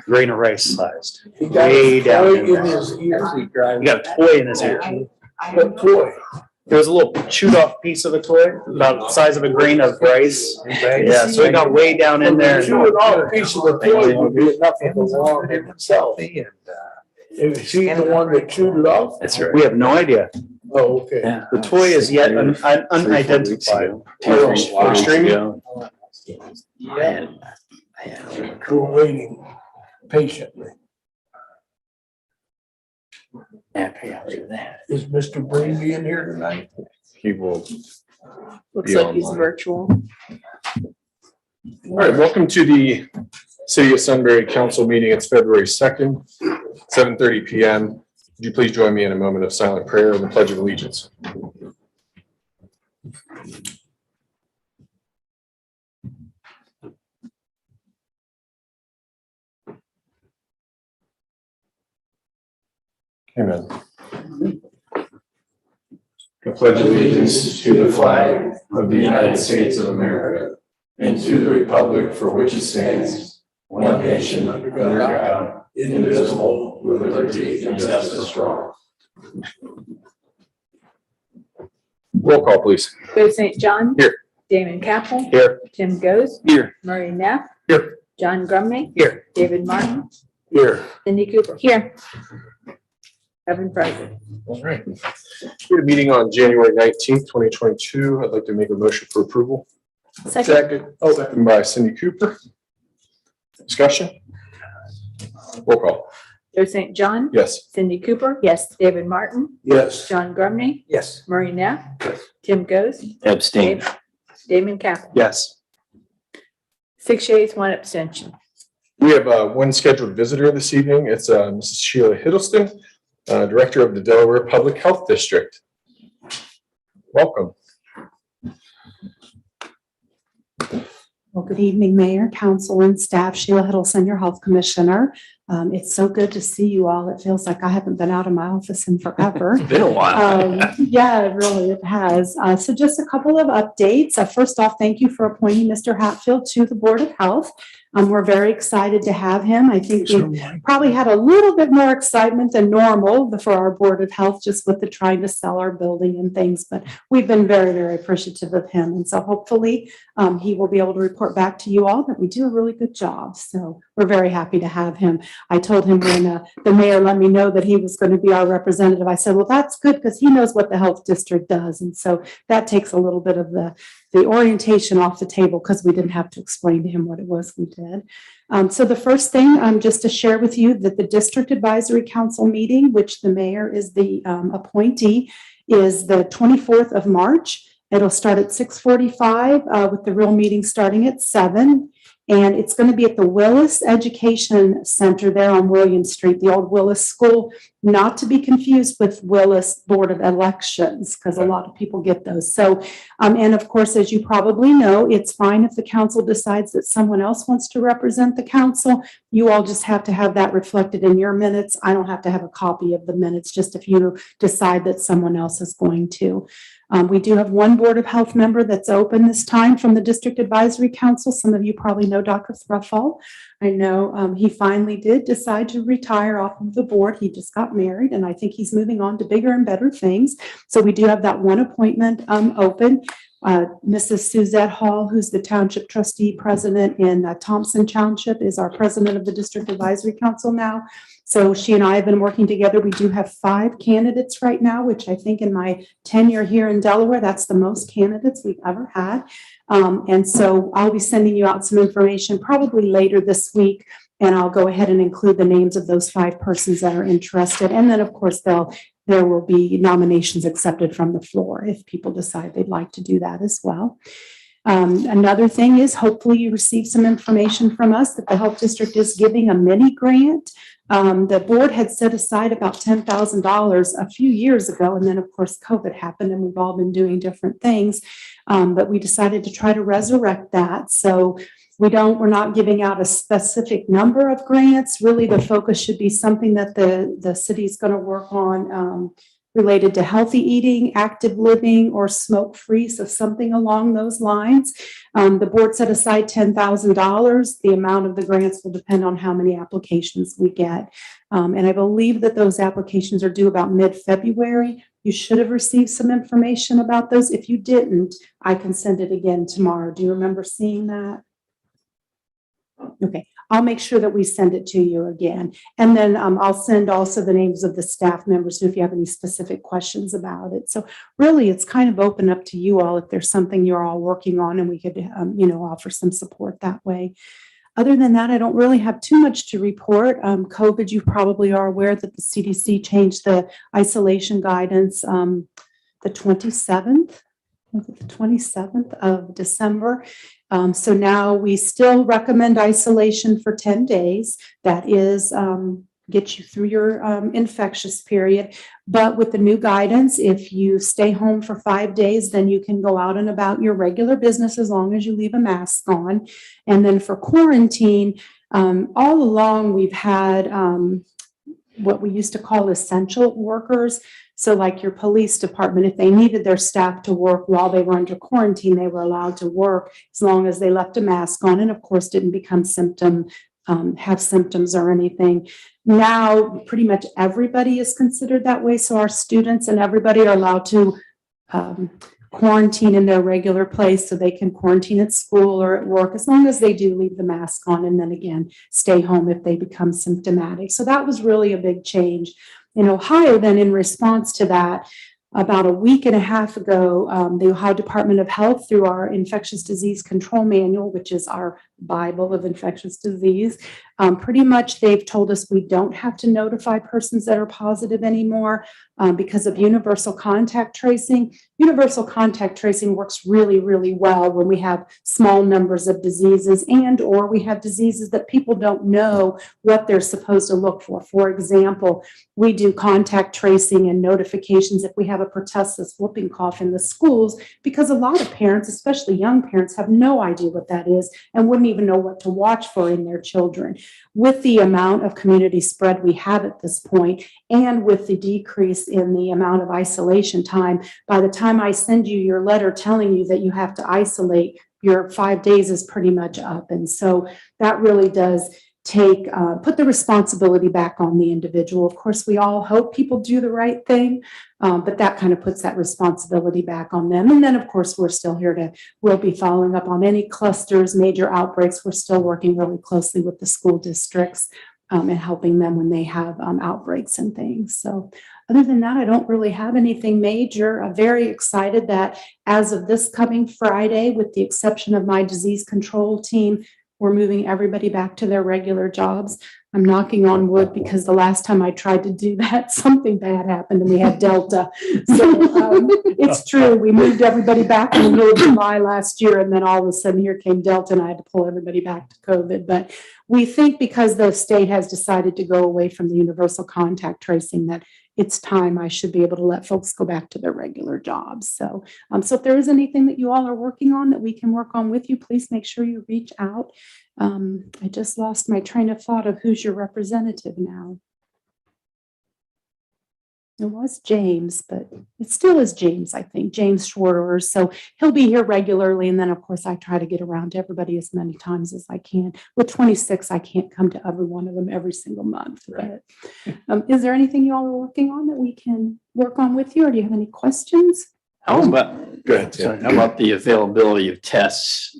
grain of rice sized. He got Way a down toy in in there. his ear. He got a toy in his ear. What toy? There was a little chewed off piece of a toy, about the size of a grain of rice. Yeah, so it got way down in there. Chewing off a piece of the toy would be enough of the alarm in itself. Is he the one that chewed it off? That's right. We have no idea. Oh, okay. Yeah. The toy is yet unidentified. We're streaming. Yeah. We're waiting patiently. Is Mr. Brady in here tonight? He will. Looks like he's virtual. All right, welcome to the City of Sudbury Council meeting. It's February 2nd, 7:30 p.m. Would you please join me in a moment of silent prayer and the Pledge of Allegiance? Amen. I pledge allegiance to the flag of the United States of America and to the republic for which it stands, one nation under God, indivisible, with liberty and justice for all. Roll call, please. Joe St. John. Here. Damon Capel. Here. Tim Goes. Here. Murray Neff. Here. John Grumney. Here. David Martin. Here. Cindy Cooper. Here. Evan President. All right. We had a meeting on January 19th, 2022. I'd like to make a motion for approval. Second. Second by Cindy Cooper. Discussion? Roll call. Joe St. John. Yes. Cindy Cooper. Yes. David Martin. Yes. John Grumney. Yes. Murray Neff. Tim Goes. Abstain. Damon Capel. Yes. 6 yeas, 1 abstention. We have one scheduled visitor this evening. It's Mrs. Sheila Hiddleston, Director of the Delaware Public Health District. Welcome. Well, good evening, Mayor, Council, and staff. Sheila Hiddleston, your Health Commissioner. It's so good to see you all. It feels like I haven't been out of my office in forever. It's been a while. Yeah, really, it has. So just a couple of updates. First off, thank you for appointing Mr. Hatfield to the Board of Health. We're very excited to have him. I think we probably had a little bit more excitement than normal for our Board of Health, just with the trying to sell our building and things, but we've been very, very appreciative of him. And so hopefully he will be able to report back to you all that we do a really good job. So we're very happy to have him. I told him when the mayor let me know that he was going to be our representative, I said, well, that's good because he knows what the health district does. And so that takes a little bit of the orientation off the table because we didn't have to explain to him what it was we did. So the first thing, just to share with you that the District Advisory Council meeting, which the mayor is the appointee, is the 24th of March. It'll start at 6:45 with the real meeting starting at 7. And it's going to be at the Willis Education Center there on William Street, the old Willis School, not to be confused with Willis Board of Elections, because a lot of people get those. So, and of course, as you probably know, it's fine if the council decides that someone else wants to represent the council. You all just have to have that reflected in your minutes. I don't have to have a copy of the minutes, just if you decide that someone else is going to. We do have one Board of Health member that's open this time from the District Advisory Council. Some of you probably know Dr. Thruffall. I know he finally did decide to retire off of the board. He just got married, and I think he's moving on to bigger and better things. So we do have that one appointment open. Mrs. Suzette Hall, who's the Township Trustee President in Thompson Township, is our President of the District Advisory Council now. So she and I have been working together. We do have 5 candidates right now, which I think in my tenure here in Delaware, that's the most candidates we've ever had. And so I'll be sending you out some information probably later this week, and I'll go ahead and include the names of those 5 persons that are interested. And then, of course, there will be nominations accepted from the floor if people decide they'd like to do that as well. Another thing is hopefully you receive some information from us that the health district is giving a mini grant. The board had set aside about $10,000 a few years ago, and then of course COVID happened and we've all been doing different things, but we decided to try to resurrect that. So we're not giving out a specific number of grants. Really the focus should be something that the city is going to work on related to healthy eating, active living, or smoke-free, so something along those lines. The board set aside $10,000. The amount of the grants will depend on how many applications we get. And I believe that those applications are due about mid-February. You should have received some information about those. If you didn't, I can send it again tomorrow. Do you remember seeing that? Okay, I'll make sure that we send it to you again. And then I'll send also the names of the staff members if you have any specific questions about it. So really, it's kind of open up to you all if there's something you're all working on, and we could, offer some support that way. Other than that, I don't really have too much to report. COVID, you probably are aware that the CDC changed the isolation guidance the 27th. Was it the 27th of December? So now we still recommend isolation for 10 days. That is, get you through your infectious period. But with the new guidance, if you stay home for 5 days, then you can go out and about your regular business as long as you leave a mask on. And then for quarantine, all along we've had what we used to call essential workers. So like your police department, if they needed their staff to work while they were under quarantine, they were allowed to work as long as they left a mask on and of course didn't become have symptoms or anything. Now, pretty much everybody is considered that way. So our students and everybody are allowed to quarantine in their regular place, so they can quarantine at school or at work as long as they do leave the mask on, and then again, stay home if they become symptomatic. So that was really a big change. In Ohio, then in response to that, about a week and a half ago, the Ohio Department of Health, through our Infectious Disease Control Manual, which is our Bible of infectious disease, pretty much they've told us we don't have to notify persons that are positive anymore because of universal contact tracing. Universal contact tracing works really, really well when we have small numbers of diseases and or we have diseases that people don't know what they're supposed to look for. For example, we do contact tracing and notifications if we have a pertussis whooping cough in the schools, because a lot of parents, especially young parents, have no idea what that is and wouldn't even know what to watch for in their children. With the amount of community spread we have at this point, and with the decrease in the amount of isolation time, by the time I send you your letter telling you that you have to isolate, your 5 days is pretty much up. And so that really does put the responsibility back on the individual. Of course, we all hope people do the right thing, but that kind of puts that responsibility back on them. And then, of course, we'll be following up on any clusters, major outbreaks. We're still working really closely with the school districts and helping them when they have outbreaks and things. So other than that, I don't really have anything major. I'm very excited that as of this coming Friday, with the exception of my disease control team, we're moving everybody back to their regular jobs. I'm knocking on wood because the last time I tried to do that, something bad happened and we had Delta. So it's true. We moved everybody back in the middle of July last year, and then all of a sudden here came Delta and I had to pull everybody back to COVID. But we think because the state has decided to go away from the universal contact tracing that it's time I should be able to let folks go back to their regular jobs. So, so if there is anything that you all are working on that we can work on with you, please make sure you reach out. I just lost my train of thought of who's your representative now. It was James, but it still is James, I think, James Schwarter. So he'll be here regularly. And then, of course, I try to get around to everybody as many times as I can. With 26, I can't come to every one of them every single month. Right. But is there anything you all are working on that we can work on with you? Or do you have any questions? How about, Go ahead, sorry, how about the availability of tests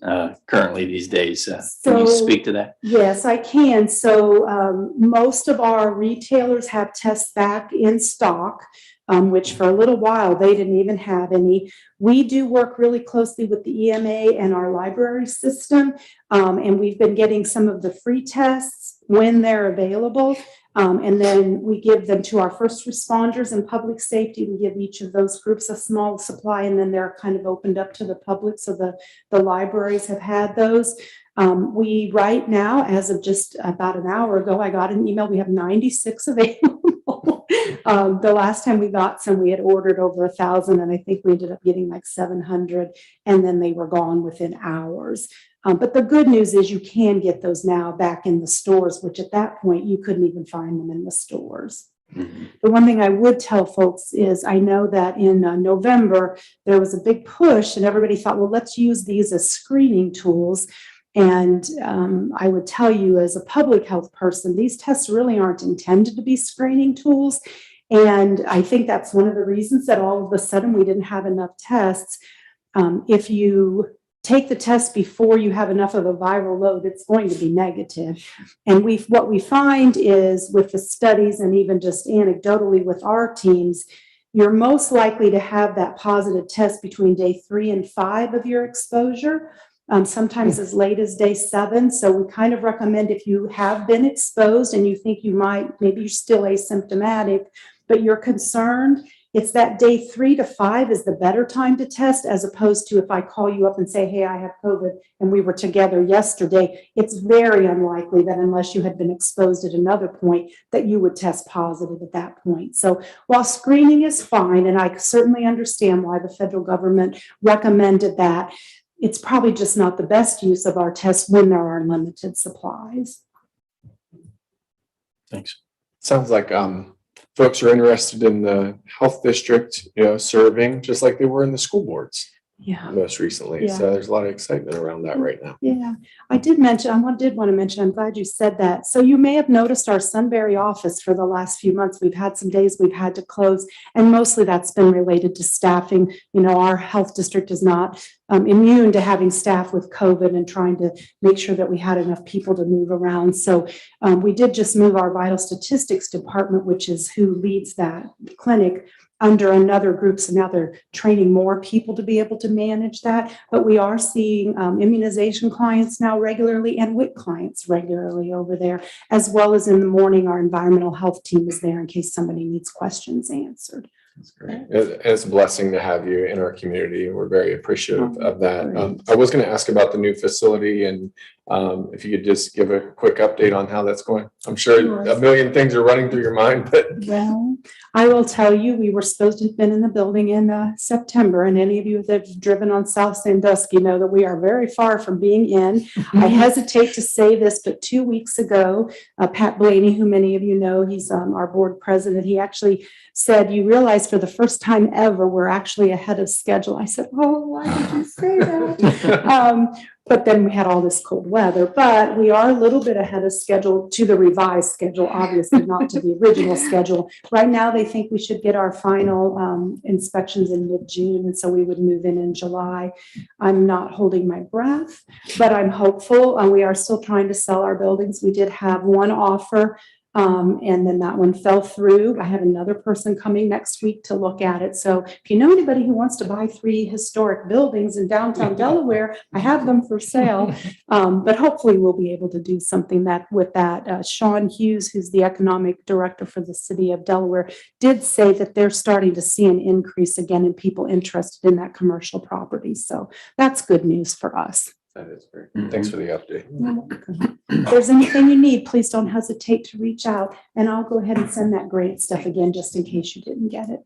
currently these days? Can you speak to that? Yes, I can. So most of our retailers have tests back in stock, which for a little while they didn't even have any. We do work really closely with the EMA and our library system, and we've been getting some of the free tests when they're available. And then we give them to our first responders and public safety. We give each of those groups a small supply, and then they're kind of opened up to the public. So the libraries have had those. We right now, as of just about an hour ago, I got an email. We have 96 available. The last time we got some, we had ordered over 1,000, and I think we ended up getting like 700, and then they were gone within hours. But the good news is you can get those now back in the stores, which at that point you couldn't even find them in the stores. The one thing I would tell folks is I know that in November, there was a big push and everybody thought, well, let's use these as screening tools. And I would tell you as a public health person, these tests really aren't intended to be screening tools. And I think that's one of the reasons that all of a sudden we didn't have enough tests. If you take the test before you have enough of a viral load, it's going to be negative. And what we find is with the studies and even just anecdotally with our teams, you're most likely to have that positive test between day 3 and 5 of your exposure. Sometimes as late as day 7. So we kind of recommend if you have been exposed and you think you might, maybe you're still asymptomatic, but you're concerned, it's that day 3 to 5 is the better time to test, as opposed to if I call you up and say, hey, I have COVID and we were together yesterday, it's very unlikely that unless you had been exposed at another point that you would test positive at that point. So while screening is fine, and I certainly understand why the federal government recommended that, it's probably just not the best use of our tests when there are limited supplies. Thanks. Sounds like folks are interested in the health district, serving just like they were in the school boards most recently. Yeah. So there's a lot of excitement around that right now. Yeah, I did want to mention, I'm glad you said that. So you may have noticed our Sudbury office for the last few months, we've had some days we've had to close, and mostly that's been related to staffing. Our health district is not immune to having staff with COVID and trying to make sure that we had enough people to move around. So we did just move our vital statistics department, which is who leads that clinic, under another group. So now they're training more people to be able to manage that. But we are seeing immunization clients now regularly and WIC clients regularly over there, as well as in the morning, our environmental health team is there in case somebody needs questions answered. That's great. It's a blessing to have you in our community. We're very appreciative of that. I was going to ask about the new facility, and if you could just give a quick update on how that's going. I'm sure a million things are running through your mind, but well, I will tell you, we were supposed to have been in the building in September, and any of you that have driven on South Sandusky know that we are very far from being in. I hesitate to say this, but 2 weeks ago, Pat Blaney, who many of you know, he's our board president, he actually said, you realize for the first time ever, we're actually ahead of schedule. I said, oh, why did you say that? But then we had all this cold weather, but we are a little bit ahead of schedule to the revised schedule, obviously not to the original schedule. Right now, they think we should get our final inspections in mid-June, and so we would move in July. I'm not holding my breath, but I'm hopeful. We are still trying to sell our buildings. We did have one offer, and then that one fell through. I have another person coming next week to look at it. So if you know anybody who wants to buy 3 historic buildings in downtown Delaware, I have them for sale. But hopefully we'll be able to do something with that. Sean Hughes, who's the economic director for the city of Delaware, did say that they're starting to see an increase again in people interested in that commercial property. So that's good news for us. that is great. Thanks for the update. If there's anything you need, please don't hesitate to reach out, and I'll go ahead and send that grant stuff again, just in case you didn't get it.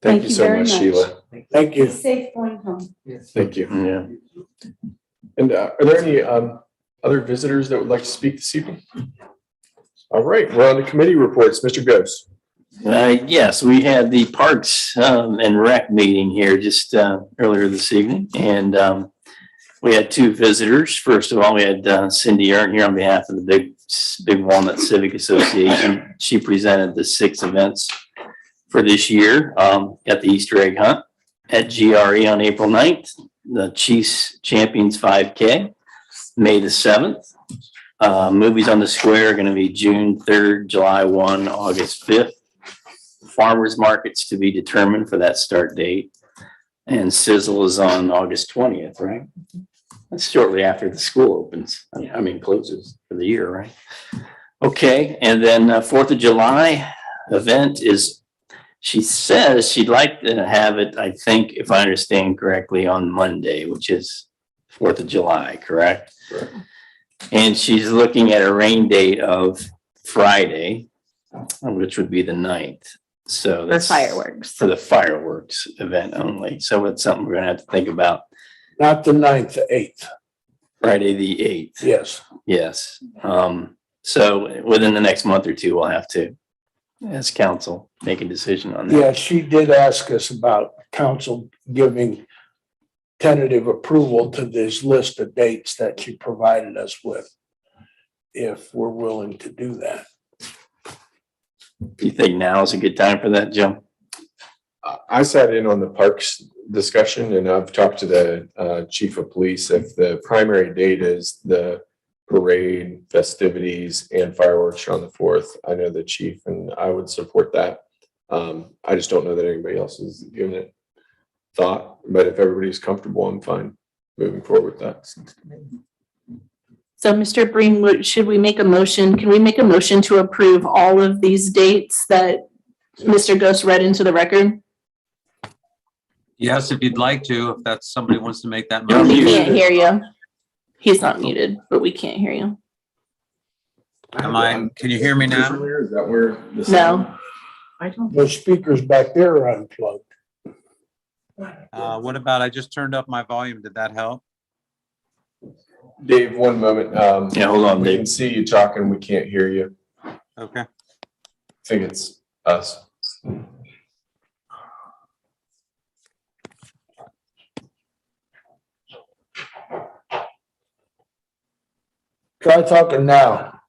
Thank you so very much, Sheila. Thank Be you. safe going home. Thank you. Yeah. And are there any other visitors that would like to speak this evening? All right, we're on the committee reports. Mr. Gross. Yes, we had the Parks and Rec meeting here just earlier this evening, and we had 2 visitors. First of all, we had Cindy Ern here on behalf of the Big Walnut Civic Association. She presented the 6 events for this year. Got the Easter egg hunt at GRE on April 9th, the Chiefs Champions 5K, May the 7th. Movies on the Square are going to be June 3rd, July 1, August 5th. Farmers markets to be determined for that start date. And Sizzle is on August 20th, right? That's shortly after the school opens. I mean, closes for the year, right? Okay, and then 4th of July event is, she says she'd like to have it, I think, if I understand correctly, on Monday, which is 4th of July, correct? Correct. And she's looking at a rain date of Friday, which would be the 9th. So For that's fireworks. for the fireworks event only. So it's something we're gonna have to think about. Not the 9th, the 8th. Friday the 8th. Yes. Yes. So within the next month or two, we'll have to as council make a decision on that. Yeah, she did ask us about council giving tentative approval to this list of dates that she provided us with, if we're willing to do that. You think now is a good time for that, Joe? I sat in on the parks discussion and I've talked to the chief of police. If the primary date is the parade, festivities and fireworks are on the 4th, I know the chief and I would support that. I just don't know that anybody else is giving it thought, but if everybody's comfortable, I'm fine moving forward with that. So Mr. Breen, should we make a motion? Can we make a motion to approve all of these dates that Mr. Ghost read into the record? Yes, if you'd like to, if that's somebody wants to make that You're We motion. muted. can't hear you. He's not muted, but we can't hear you. Can you hear me now? Is that where? No. I don't. Those speakers back there are unplugged. What about, I just turned up my volume. Did that help? Dave, one moment. Yeah, hold on, We Dave. can see you talking. We can't hear you. Okay. I think it's us. Try talking now.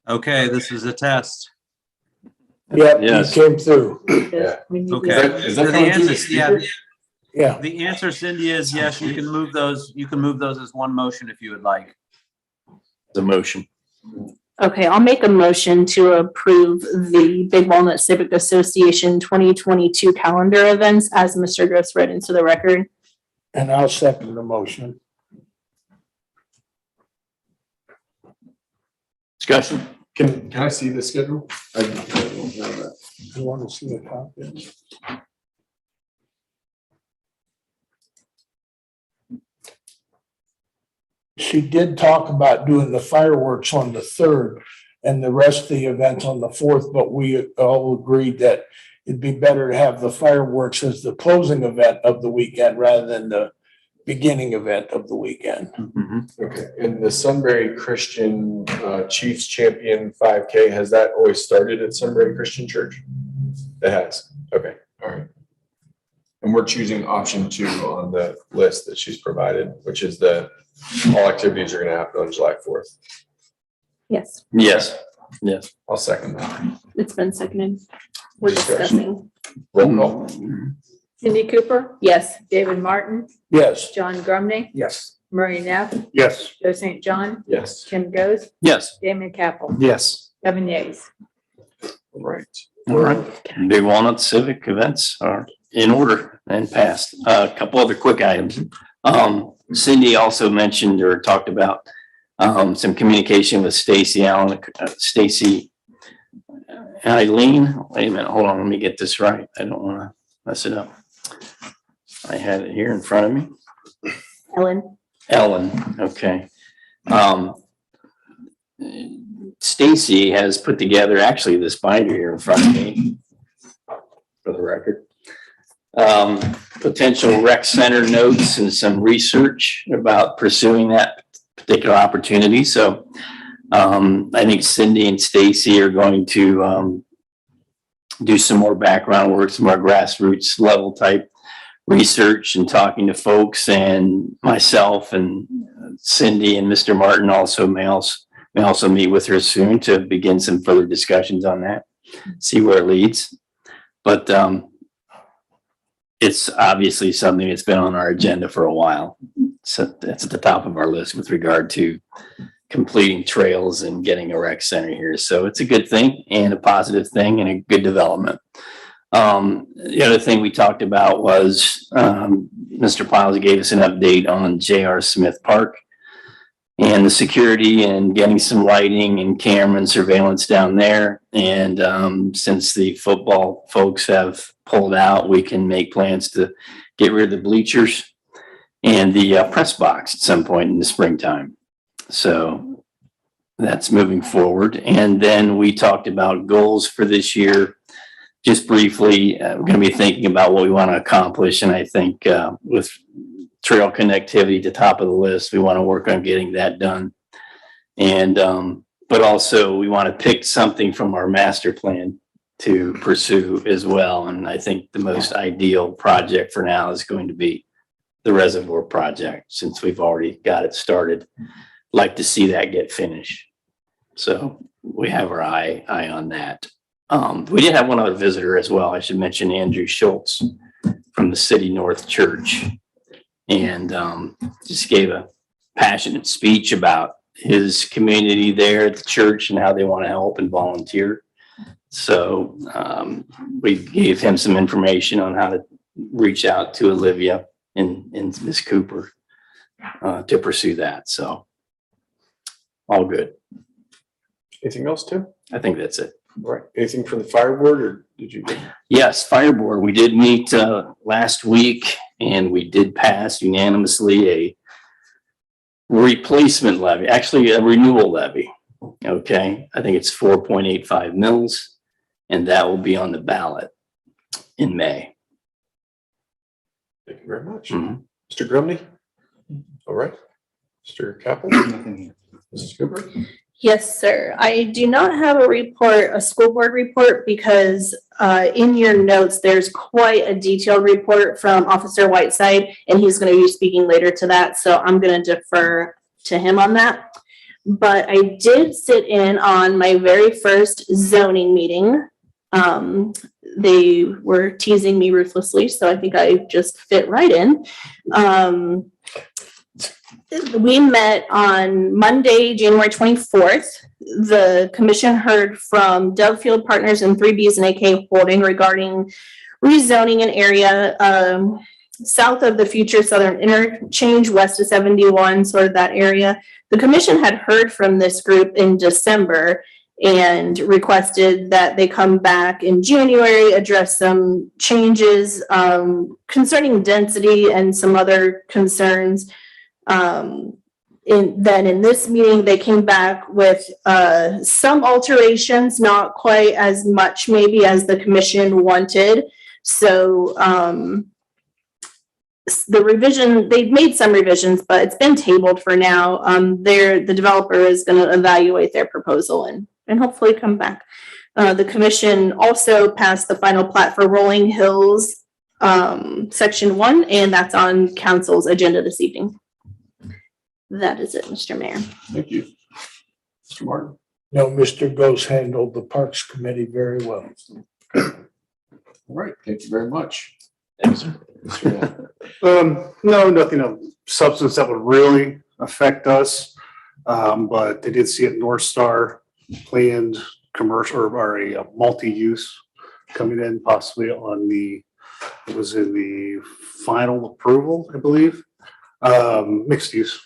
Okay, this is a test. Yep, you Yes. came through. Yeah. Okay. Is So that the coming through the answer, yeah, speaker? Yeah, the answer, Cindy, is yes, you can move those. You can move those as one motion if you would like. The motion. Okay, I'll make a motion to approve the Big Walnut Civic Association 2022 calendar events as Mr. Gross read into the record. and I'll second the motion. Discussion? Can I see the schedule? I don't have that. You want to see a copy? She did talk about doing the fireworks on the 3rd and the rest of the events on the 4th, but we all agreed that it'd be better to have the fireworks as the closing event of the weekend rather than the beginning event of the weekend. Okay, and the Sudbury Christian Chiefs Champion 5K, has that always started at Sudbury Christian Church? It has, okay, all right. And we're choosing option 2 on the list that she's provided, which is all activities are gonna happen on July 4th. Yes, Yes, yes. I'll second that. it's been seconded. We're Discussion. discussing. Roll call. Cindy Cooper, Yes. David Martin, Yes. John Grumney, Yes. Murray Neff, Yes. Joe St. John, Yes, Tim Goes, Yes. Damon Capel, Yes. 7 yeas. all right. All right. Big Walnut Civic events are in order and passed. A couple other quick items. Cindy also mentioned or talked about some communication with Stacy Allen, Stacy Eileen. Wait a minute, hold on, let me get this right. I don't want to mess it up. I had it here in front of me. Ellen, okay. Stacy has put together actually this binder here in front of me, for the record. Potential rec center notes and some research about pursuing that particular opportunity. So I think Cindy and Stacy are going to do some more background work, some more grassroots level type research and talking to folks, and myself and Cindy and Mr. Martin also may also meet with her soon to begin some further discussions on that, see where it leads. But it's obviously something that's been on our agenda for a while. So that's at the top of our list with regard to completing trails and getting a rec center here. So it's a good thing and a positive thing and a good development. The other thing we talked about was Mr. Piles gave us an update on J.R. Smith Park and the security and getting some lighting and camera and surveillance down there. And since the football folks have pulled out, we can make plans to get rid of the bleachers and the press box at some point in the springtime. So that's moving forward. And then we talked about goals for this year. Just briefly, we're going to be thinking about what we want to accomplish. And I think with trail connectivity at the top of the list, we want to work on getting that done. And But also we want to pick something from our master plan to pursue as well. And I think the most ideal project for now is going to be the reservoir project, since we've already got it started. Like to see that get finished. So we have our eye on that. We did have one other visitor as well. I should mention Andrew Schultz from the City North Church, and just gave a passionate speech about his community there at the church and how they want to help and volunteer. So we gave him some information on how to reach out to Olivia and Ms. Cooper to pursue that. So all good. Anything else, Tim? I think that's it. All right. Anything from the fire board, or did you? Yes, fire board. We did meet last week, and we did pass unanimously a replacement levy, actually a renewal levy. Okay, I think it's 4.85 mils, and that will be on the ballot in May. Thank you very much. Mhm. Mr. Grumney? All right. Mr. Capel? Mrs. Cooper? Yes, sir. I do not have a report, a school board report, because in your notes, there's quite a detailed report from Officer Whiteside, and he's going to be speaking later to that. So I'm going to defer to him on that. But I did sit in on my very first zoning meeting. They were teasing me ruthlessly, so I think I just fit right in. We met on Monday, January 24th. The commission heard from Dovfield Partners and 3Bs and AK Holding regarding rezoning an area south of the future Southern Interchange, west of 71, sort of that area. The commission had heard from this group in December and requested that they come back in January, address some changes concerning density and some other concerns. Then in this meeting, they came back with some alterations, not quite as much maybe as the commission wanted. So the revision, they've made some revisions, but it's been tabled for now. The developer is going to evaluate their proposal and hopefully come back. The commission also passed the final plat for Rolling Hills Section 1, and that's on council's agenda this evening. That is it, Mr. Mayor. Thank you. Mr. Martin? No, Mr. Ghost handled the Parks Committee very well. All right. Thank you very much. Thanks, sir. Mr. Knapp? No, nothing of substance that would really affect us. But they did see a North Star planned commercial or a multi-use coming in possibly on it was in the final approval, I believe. Mixed use,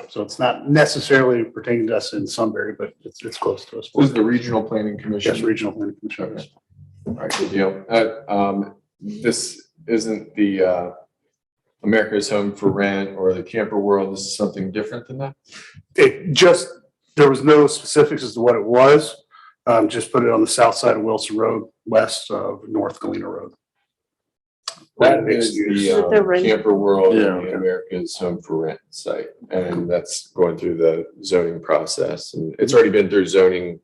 so it's not necessarily pertaining to us in Sudbury, but it's close to us. This is the Regional Planning Commission. Yes, Regional Planning Commission. Okay. All right, good deal. This isn't the America's Home for Rent or the Camper World. This is something different than that? There was no specifics as to what it was. Just put it on the south side of Wilson Road, west of North Galena Road. That is the Camper World Yeah, and the America's Home for Rent site. And that's going through the zoning process. And it's already been through zoning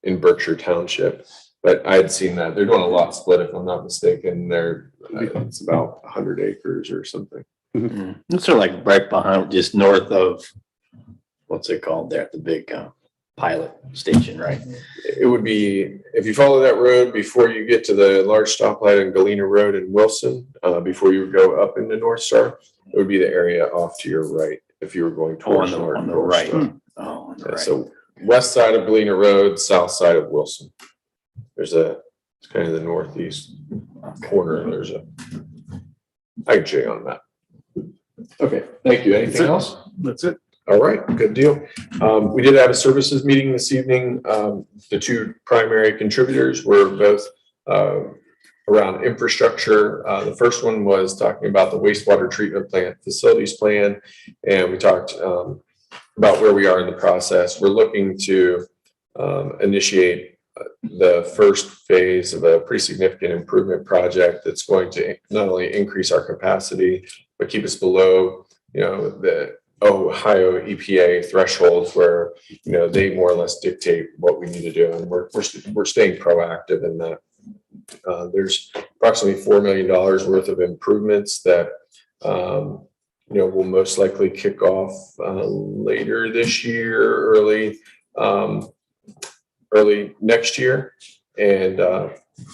in Berkshire Township. But I had seen that. They're doing a lot split, if I'm not mistaken. It's about 100 acres or something. It's sort of like right behind, just north of, what's it called there, the big pilot station, right? It would be, if you follow that road before you get to the large stoplight on Galena Road in Wilson, before you go up into North Star, it would be the area off to your right if you were going towards on the North right. Star. Oh, on the Yeah, right. so west side of Galena Road, south side of Wilson. It's kind of the northeast corner. I can show you on that. Okay, thank you. Anything else? That's it. All right, good deal. We did have a services meeting this evening. The two primary contributors were both around infrastructure. The first one was talking about the wastewater treatment plant facilities plan, and we talked about where we are in the process. We're looking to initiate the first phase of a pretty significant improvement project that's going to not only increase our capacity, but keep us below, the Ohio EPA thresholds where, you know, they more or less dictate what we need to do. And we're staying proactive in that. There's approximately $4 million worth of improvements that, you know, will most likely kick off later this year, early next year. And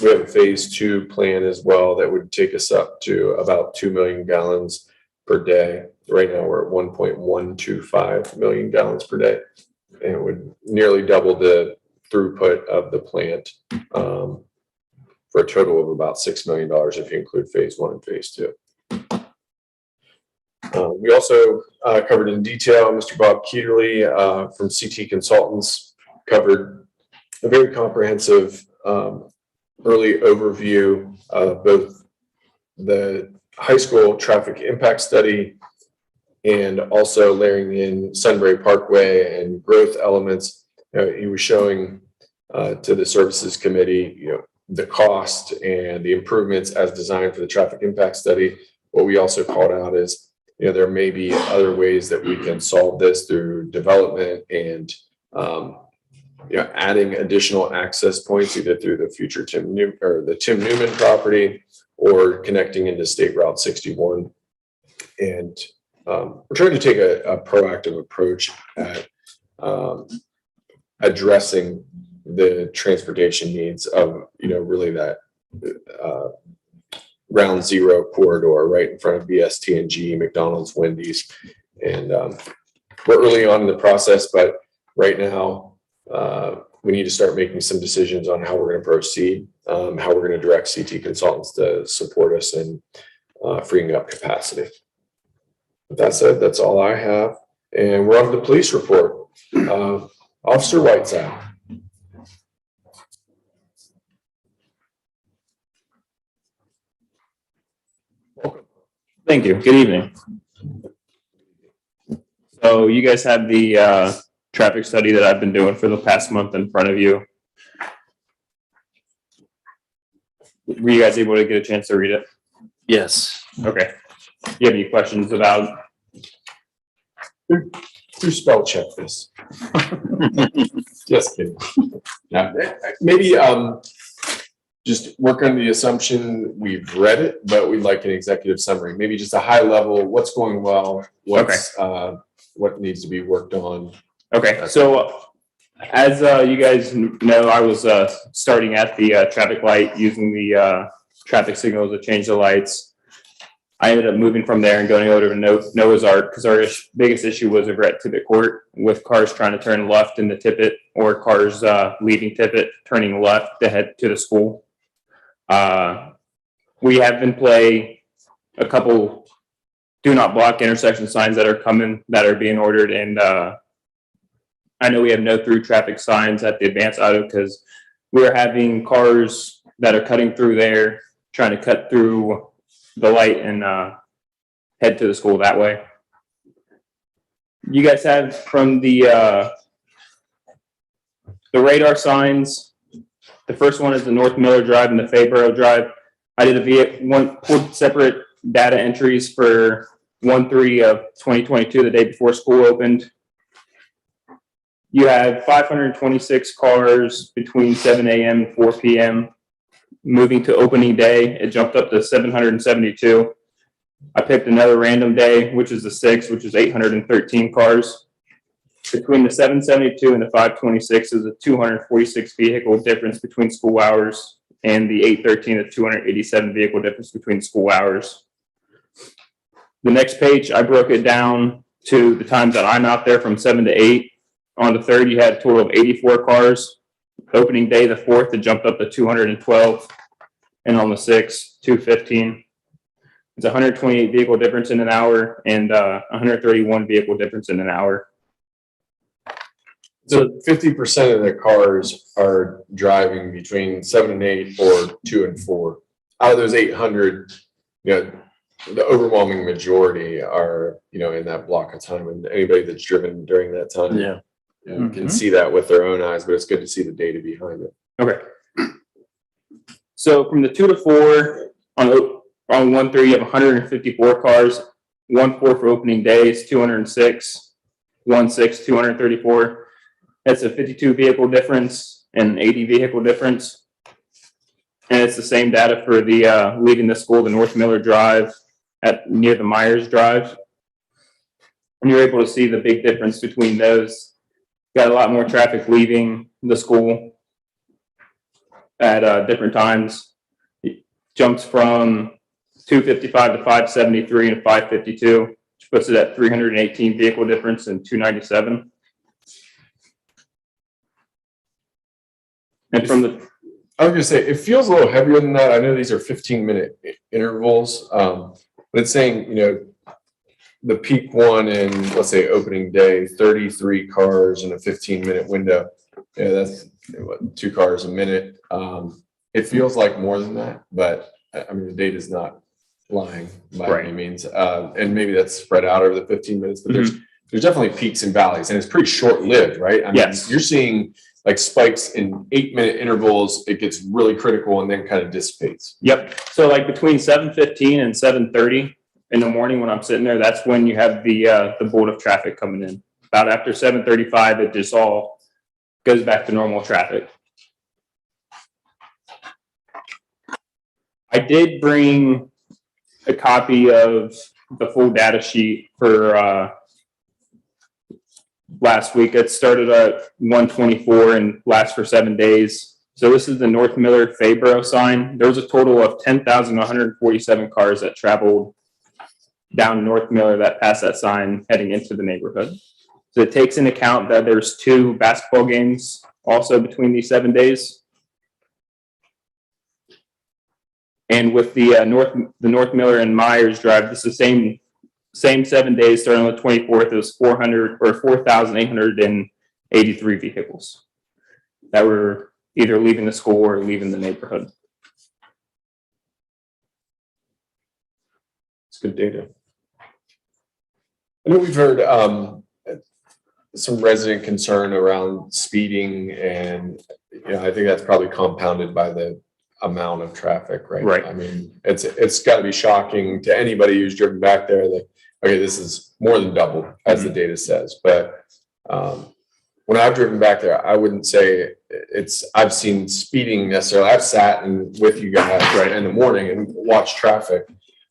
we have a phase 2 plan as well that would take us up to about 2 million gallons per day. Right now we're at 1.125 million gallons per day. And it would nearly double the throughput of the plant for a total of about $6 million if you include phase 1 and phase 2. We also covered in detail, Mr. Bob Keederly from CT Consultants covered a very comprehensive early overview of both the high school traffic impact study and also layering in Sudbury Parkway and growth elements. He was showing to the services committee, you know, the cost and the improvements as designed for the traffic impact study. What we also called out is, you know, there may be other ways that we can solve this through development and, you know, adding additional access points either through the future Tim Newman property or connecting into State Route 61. And we're trying to take a proactive approach at addressing the transportation needs of, you know, really that ground zero corridor right in front of BST&G, McDonald's, Wendy's. And we're early on in the process, but right now we need to start making some decisions on how we're going to proceed, how we're going to direct CT Consultants to support us in freeing up capacity. With that said, that's all I have. And we're on to the police report. Officer Whiteside. Thank you. Good evening. So you guys have the traffic study that I've been doing for the past month in front of you. Were you guys able to get a chance to read it? Yes. Okay. Do you have any questions about? Who spell check this? Just kidding. Now, maybe just work on the assumption we've read it, but we'd like an executive summary. Maybe just a high level, what's going well, what's what needs to be worked on. Okay, so as you guys know, I was starting at the traffic light using the traffic signals to change the lights. I ended up moving from there and going over to Noah's Ark because our biggest issue was over at Tippett Court with cars trying to turn left into Tippett or cars leaving Tippett, turning left to head to the school. We have been playing a couple do not block intersection signs that are coming, that are being ordered. And I know we have no through traffic signs at the Advanced Auto because we're having cars that are cutting through there, trying to cut through the light and head to the school that way. You guys have from the radar signs. The first one is the North Miller Drive and the Fayborough Drive. I did pulled separate data entries for 1/3 of 2022, the day before school opened. You had 526 cars between 7 a.m. and 4 p.m. Moving to opening day, it jumped up to 772. I picked another random day, which is the 6th, which is 813 cars. Between the 772 and the 526 is a 246 vehicle difference between school hours, and the 813, a 287 vehicle difference between school hours. The next page, I broke it down to the times that I'm out there from 7 to 8. On the 3rd, you had a total of 84 cars. Opening day, the 4th, it jumped up to 212. And on the 6th, 215. It's 128 vehicle difference in an hour and 131 vehicle difference in an hour. So 50% of the cars are driving between 7 and 8 or 2 and 4. Out of those 800, you know, the overwhelming majority are, you know, in that block of time, and anybody that's driven during that time, can see that with their own eyes, but it's good to see the data behind it. Okay. So from the 2 to 4 on 1/3, you have 154 cars. 1-4 for opening day is 206, 1-6, 234. That's a 52 vehicle difference and 80 vehicle difference. And it's the same data for the leaving the school, the North Miller Drive near the Myers Drive. And you're able to see the big difference between those. Got a lot more traffic leaving the school at different times. It jumps from 255 to 573 and 552, which puts it at 318 vehicle difference and 297. And from the, I was gonna say, it feels a little heavier than that. I know these are 15-minute intervals, but it's saying, you know, the peak one in, let's say, opening day, 33 cars in a 15-minute window. Yeah, that's what, 2 cars a minute. It feels like more than that, but I mean, the data is not lying by any means. And maybe that's spread out over the 15 minutes, but there's definitely peaks and valleys, and it's pretty short-lived, right? I mean, yes. You're seeing like spikes in 8-minute intervals. It gets really critical and then kind of dissipates. Yep. So like between 7:15 and 7:30 in the morning when I'm sitting there, that's when you have the bolt of traffic coming in. About after 7:35, it just all goes back to normal traffic. I did bring a copy of the full data sheet for last week. It started at 124 and lasts for 7 days. So this is the North Miller Fabro sign. There was a total of 10,147 cars that traveled down North Miller that passed that sign heading into the neighborhood. So it takes into account that there's 2 basketball games also between these 7 days. And with the North Miller and Myers Drive, this is the same 7 days starting on the 24th. It was 4,883 vehicles that were either leaving the school or leaving the neighborhood. It's good data. I know we've heard some resident concern around speeding, and you know, I think that's probably compounded by the amount of traffic, right? Right. I mean, it's got to be shocking to anybody who's driven back there that, okay, this is more than double, as the data says. But when I've driven back there, I wouldn't say I've seen speeding necessarily. I've sat with you guys in the morning and watched traffic.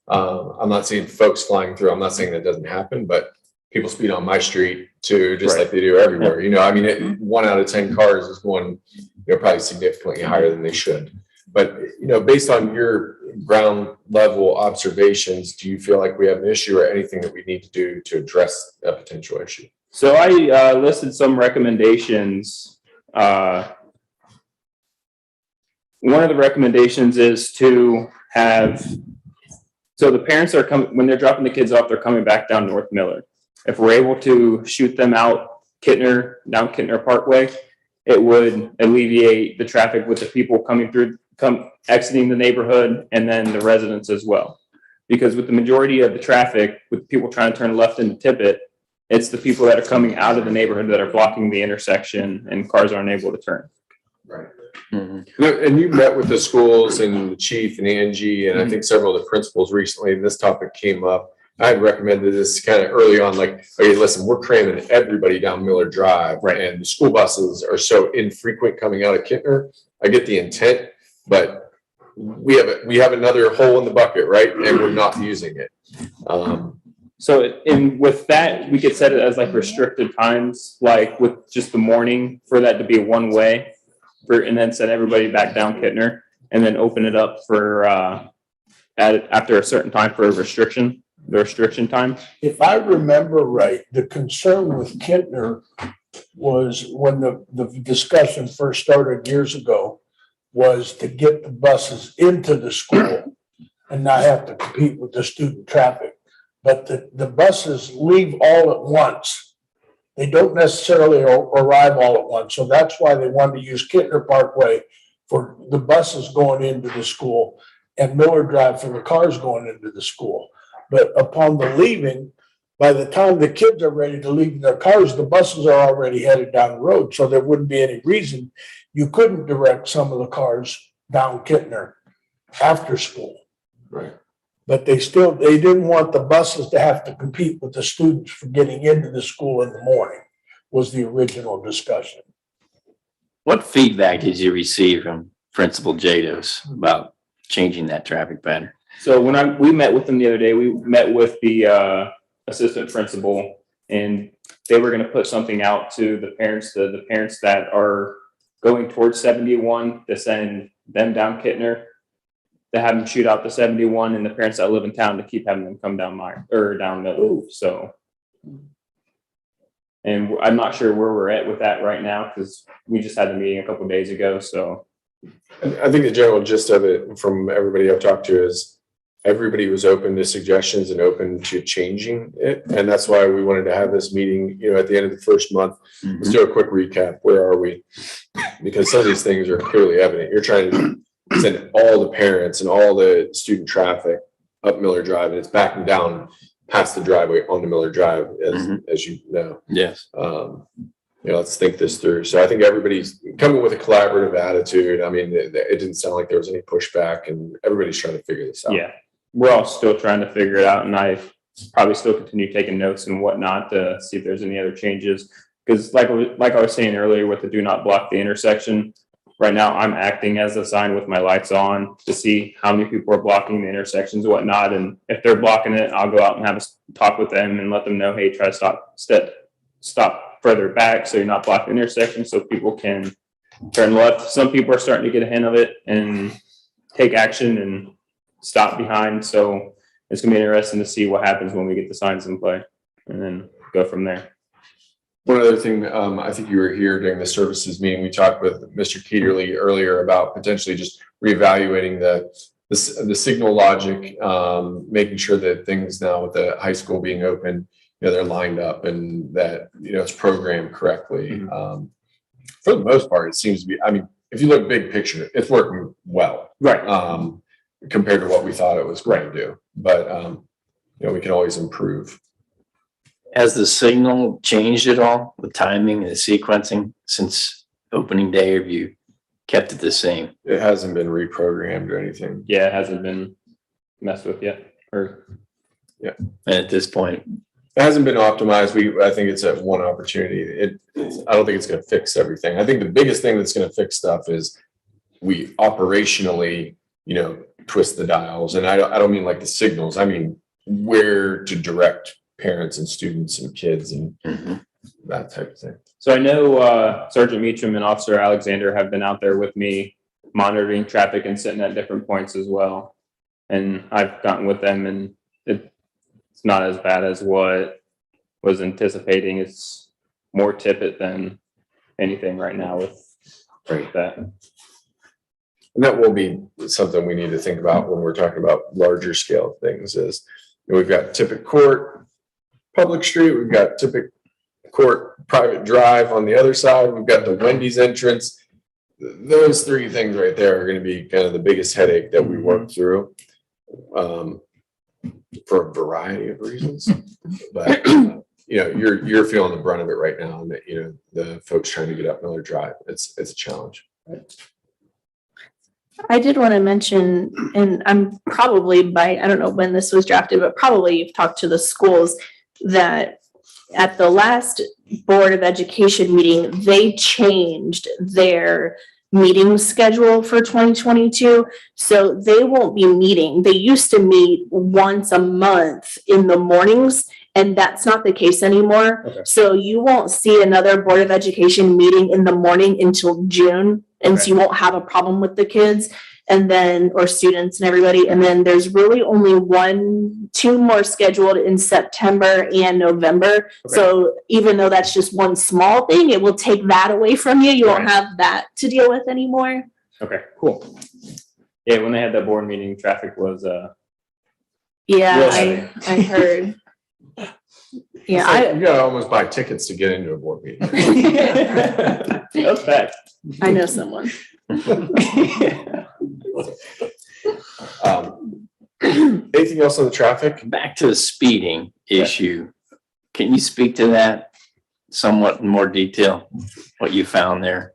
I'm not seeing folks flying through. I'm not saying that doesn't happen, but people speed on my street too, just like they do everywhere. You know, I mean, 1 out of 10 cars is going, probably significantly higher than they should. But, you know, based on your ground level observations, do you feel like we have an issue or anything that we need to do to address a potential issue? So I listed some recommendations. One of the recommendations is to have, so the parents are coming, when they're dropping the kids off, they're coming back down North Miller. If we're able to shoot them out down Kittner Parkway, it would alleviate the traffic with the people exiting the neighborhood, and then the residents as well. Because with the majority of the traffic, with people trying to turn left into Tippett, it's the people that are coming out of the neighborhood that are blocking the intersection, and cars aren't able to turn. Right. And you met with the schools and the chief and Angie, and I think several of the principals recently, and this topic came up. I had recommended this kind of early on, like, okay, listen, we're cramming everybody down Miller Drive, and the school buses are so infrequent coming out of Kittner. I get the intent, but we have another hole in the bucket, right? And we're not using it. So with that, we could set it as like restricted times, like with just the morning for that to be a one way, and then send everybody back down Kittner, and then open it up for after a certain time for the restriction time. If I remember right, the concern with Kittner was when the discussion first started years ago, was to get the buses into the school and not have to compete with the student traffic. But the buses leave all at once. They don't necessarily arrive all at once. So that's why they wanted to use Kittner Parkway for the buses going into the school and Miller Drive for the cars going into the school. But upon the leaving, by the time the kids are ready to leave their cars, the buses are already headed down the road. So there wouldn't be any reason you couldn't direct some of the cars down Kittner after school. Right. But they didn't want the buses to have to compete with the students for getting into the school in the morning, was the original discussion. What feedback did you receive from Principal Jados about changing that traffic pattern? So when we met with them the other day, we met with the assistant principal, and they were going to put something out to the parents that are going towards 71 to send them down Kittner, to have them shoot out the 71, and the parents that live in town to keep having them come down down Middle. So, and I'm not sure where we're at with that right now because we just had the meeting a couple of days ago. So I think the general gist of it from everybody I've talked to is everybody was open to suggestions and open to changing it. And that's why we wanted to have this meeting, at the end of the first month. Let's do a quick recap. Where are we? Because some of these things are clearly evident. You're trying to send all the parents and all the student traffic up Miller Drive, and it's backing down past the driveway onto Miller Drive, as you know. Yes. Let's think this through. So I think everybody's coming with a collaborative attitude. I mean, it didn't sound like there was any pushback, and everybody's trying to figure this out. yeah, we're all still trying to figure it out, and I probably still continue taking notes and whatnot to see if there's any other changes. Because like I was saying earlier with the do not block the intersection, right now I'm acting as a sign with my lights on to see how many people are blocking the intersections and whatnot. And if they're blocking it, I'll go out and have a talk with them and let them know, hey, try to stop further back so you're not blocking the intersection so people can turn left. Some people are starting to get a hint of it and take action and stop behind. So it's gonna be interesting to see what happens when we get the signs in play and then go from there. One other thing, I think you were here during the services meeting. We talked with Mr. Keeterly earlier about potentially just reevaluating the signal logic, making sure that things now with the high school being open, they're lined up and that, it's programmed correctly. For the most part, it seems to be, I mean, if you look big picture, it's working well. Right. Compared to what we thought it was going to do. But, we can always improve. Has the signal changed at all, the timing and the sequencing since opening day, or have you kept it the same? It hasn't been reprogrammed or anything. Yeah, it hasn't been messed with yet. And at this point, it hasn't been optimized. I think it's at one opportunity. I don't think it's going to fix everything. I think the biggest thing that's going to fix stuff is we operationally, twist the dials. And I don't mean like the signals. I mean where to direct parents and students and kids and that type of thing. So I know Sergeant Meacham and Officer Alexander have been out there with me monitoring traffic and sitting at different points as well. And I've gotten with them, and it's not as bad as what was anticipating. It's more tippet than anything right now with that. And that will be something we need to think about when we're talking about larger scale things is we've got Tippett Court, public street, we've got Tippett Court, private drive on the other side. We've got the Wendy's entrance. Those three things right there are going to be kind of the biggest headache that we work through for a variety of reasons. But, you're feeling the brunt of it right now. And the folks trying to get up Miller Drive, it's a challenge. I did want to mention, and I'm probably I don't know when this was drafted, but probably you've talked to the schools that at the last Board of Education meeting, they changed their meeting schedule for 2022. So they won't be meeting. They used to meet once a month in the mornings, and that's not the case anymore. Okay. So you won't see another Board of Education meeting in the morning until June. And so you won't have a problem with the kids or students and everybody. And then there's really only 2 more scheduled in September and November. Okay. So even though that's just one small thing, it will take that away from you. You won't have that to deal with anymore. Okay, cool. Yeah, when they had that board meeting, traffic was Yeah, I heard. Yeah, You gotta almost buy tickets to get into a board meeting. that's fact. I know someone. Anything else on the traffic? back to the speeding issue. Can you speak to that somewhat in more detail, what you found there?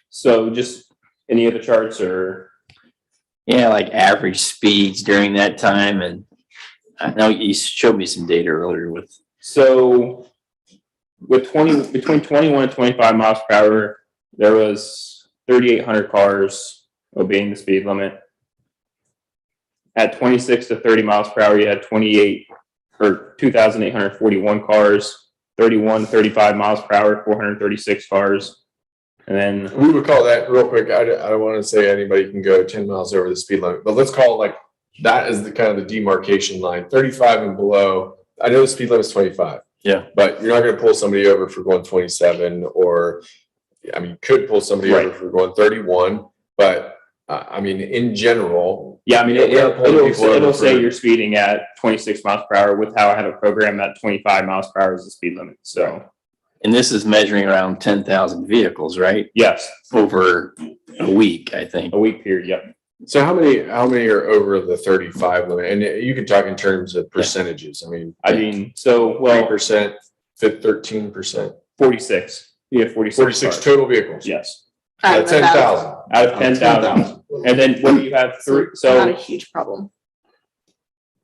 So just any of the charts or Yeah, like average speeds during that time. And I know you showed me some data earlier with. So with between 21 and 25 miles per hour, there was 3,800 cars obeying the speed limit. At 26 to 30 miles per hour, you had 2,841 cars. 35 miles per hour, 436 cars. And then We would call that real quick. I don't want to say anybody can go 10 miles over the speed limit, but let's call it like that is the kind of the demarcation line. 35 and below. I know the speed limit is 25. Yeah. But you're not going to pull somebody over for going 27, or I mean, you could pull somebody over for going 31, but I mean, in general. Yeah, I mean, we are pulling people over it'll say for- you're speeding at 26 miles per hour with how I have a program at 25 miles per hour is the speed limit. So, And this is measuring around 10,000 vehicles, right? yes, Over a week, I think. a week period. Yep. So how many are over the 35 limit? And you can talk in terms of percentages. I mean, So, well, 3%, 13%, 46. You have 46 cars. total vehicles. Yes. Out of 10,000. Out of 10,000. And then when you have three, Not a so huge problem.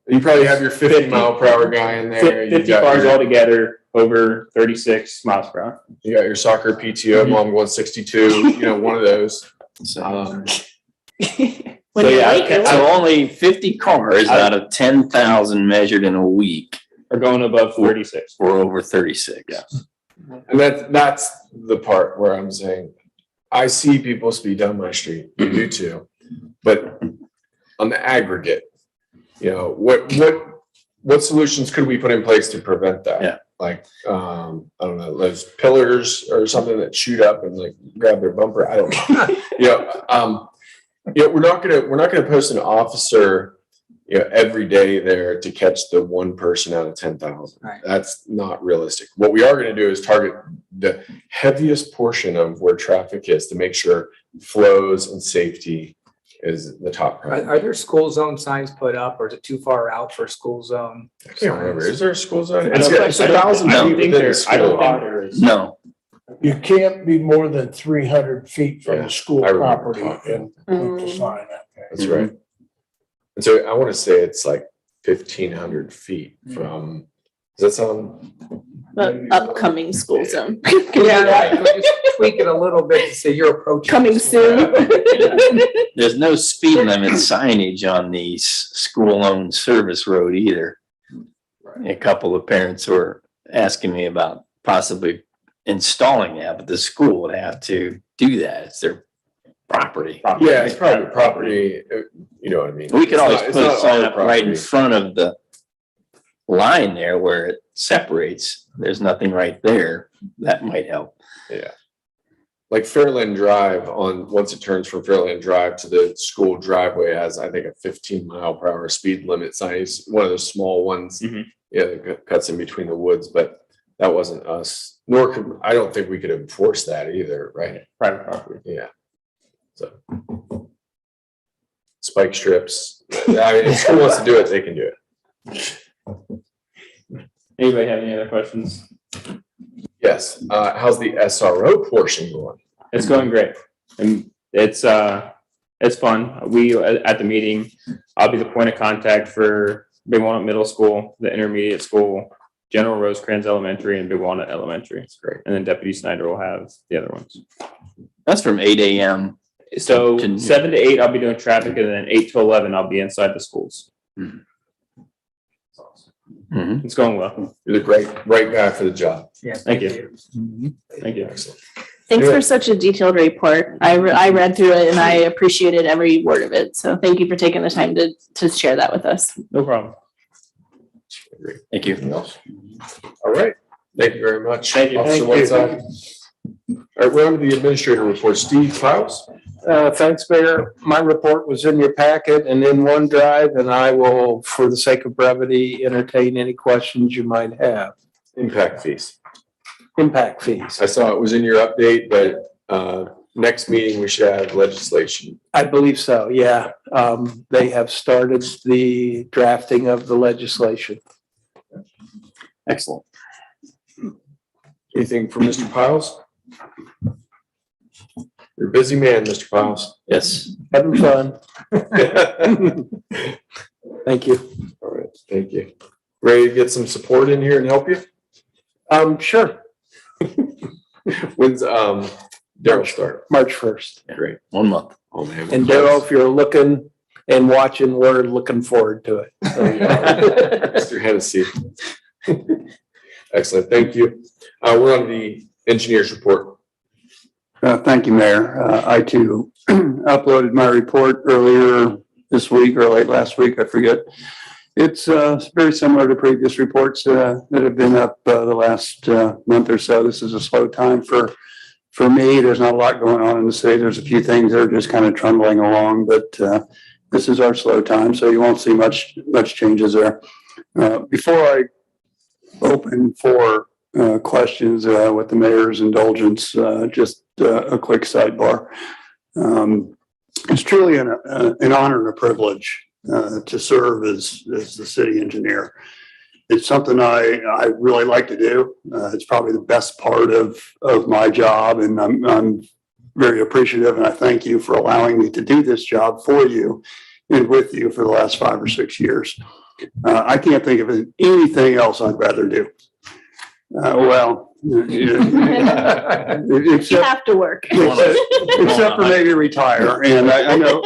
You probably have your 50 mile per hour guy in there. 50 cars altogether over 36 miles per hour. You got your soccer PTO mom going 62, one of those. So When you're late, you're late. so only 50 cars out of 10,000 measured in a week Are going above 36. were over 36. Yeah. And that's the part where I'm saying, I see people speed down my street. You do too. But on the aggregate, what solutions could we put in place to prevent that? Yeah. Like, I don't know, those pillars or something that shoot up and like grab their bumper. I don't know. We're not gonna post an officer, every day there to catch the one person out of 10,000. Right. That's not realistic. What we are gonna do is target the heaviest portion of where traffic is to make sure flows and safety is the top priority. Are there school zone signs put up, or is it too far out for school zone? I can't remember. Is there a school zone? I don't It's think 1,000 feet within the there school. is. No, You can't be more than 300 feet from Yeah, the school I remember property talking. and put the sign up there. That's right. And so I want to say it's like 1,500 feet from, does that sound? The upcoming school zone. Yeah, just tweak it a little bit to say you're approaching. Coming soon. there's no speed limit signage on the school-owned service road either. A couple of parents were asking me about possibly installing that, but the school would have to do that. It's their property. Yeah, it's private property. You know what I mean? We could always It's put a not sign our up right in property. front of the line there where it separates. There's nothing right there. That might help. Yeah. Like Fairland Drive once it turns from Fairland Drive to the school driveway has, I think, a 15 mile per hour speed limit sign. It's one of those small ones. Mhm. Yeah, that cuts in between the woods, but that wasn't us. Nor could, I don't think we could enforce that either, right? Private property. Yeah. So. Spike strips. I mean, if school wants to do it, they can do it. Anybody have any other questions? Yes. How's the SRO portion going? It's going great. And it's fun. We, at the meeting, I'll be the point of contact for Big Walnut Middle School, the intermediate school, General Rosecrans Elementary, and Big Walnut Elementary. It's great. And then Deputy Snyder will have the other ones. That's from 8 a.m. So To- 7 to 8, I'll be doing traffic, and then 8 to 11, I'll be inside the schools. Mhm. It's going well. You're the right guy for the job. Yeah. Thank you. Thank you. Excellent. Thanks Yeah. for such a detailed report. I read through it and I appreciated every word of it. So thank you for taking the time to share that with us. No problem. Thank you. Anything else? All right. Thank you very much. Thank you. Officer Whiteside. All right, we're on to the administrator report. Steve Klaus. Thanks, Mayor. My report was in your packet and in OneDrive, and I will, for the sake of brevity, entertain any questions you might have. Impact fees. Impact fees. I saw it was in your update, but next meeting we should have legislation. I believe so, yeah. They have started the drafting of the legislation. Excellent. Anything from Mr. Piles? You're a busy man, Mr. Piles. Yes. Having fun. Thank you. All right, thank you. Ready to get some support in here and help you? Sure. When's Daryl start? March 1st. Great. 1 month. Oh, man. And Daryl, if you're looking and watching, we're looking forward to it. Mr. Hennessy. Excellent, thank you. We're on the engineer's report. Thank you, Mayor. I too uploaded my report earlier this week or late last week, I forget. It's very similar to previous reports that have been up the last month or so. This is a slow time for me. There's not a lot going on in the city. There's a few things that are just kind of trundling along, but this is our slow time, so you won't see much changes there. Before I open for questions with the mayor's indulgence, just a quick sidebar. It's truly an honor and a privilege to serve as the city engineer. It's something I really like to do. It's probably the best part of my job, and I'm very appreciative, and I thank you for allowing me to do this job for you and with you for the last 5 or 6 years. I can't think of anything else I'd rather do. You have to work. Except for maybe retire. And I know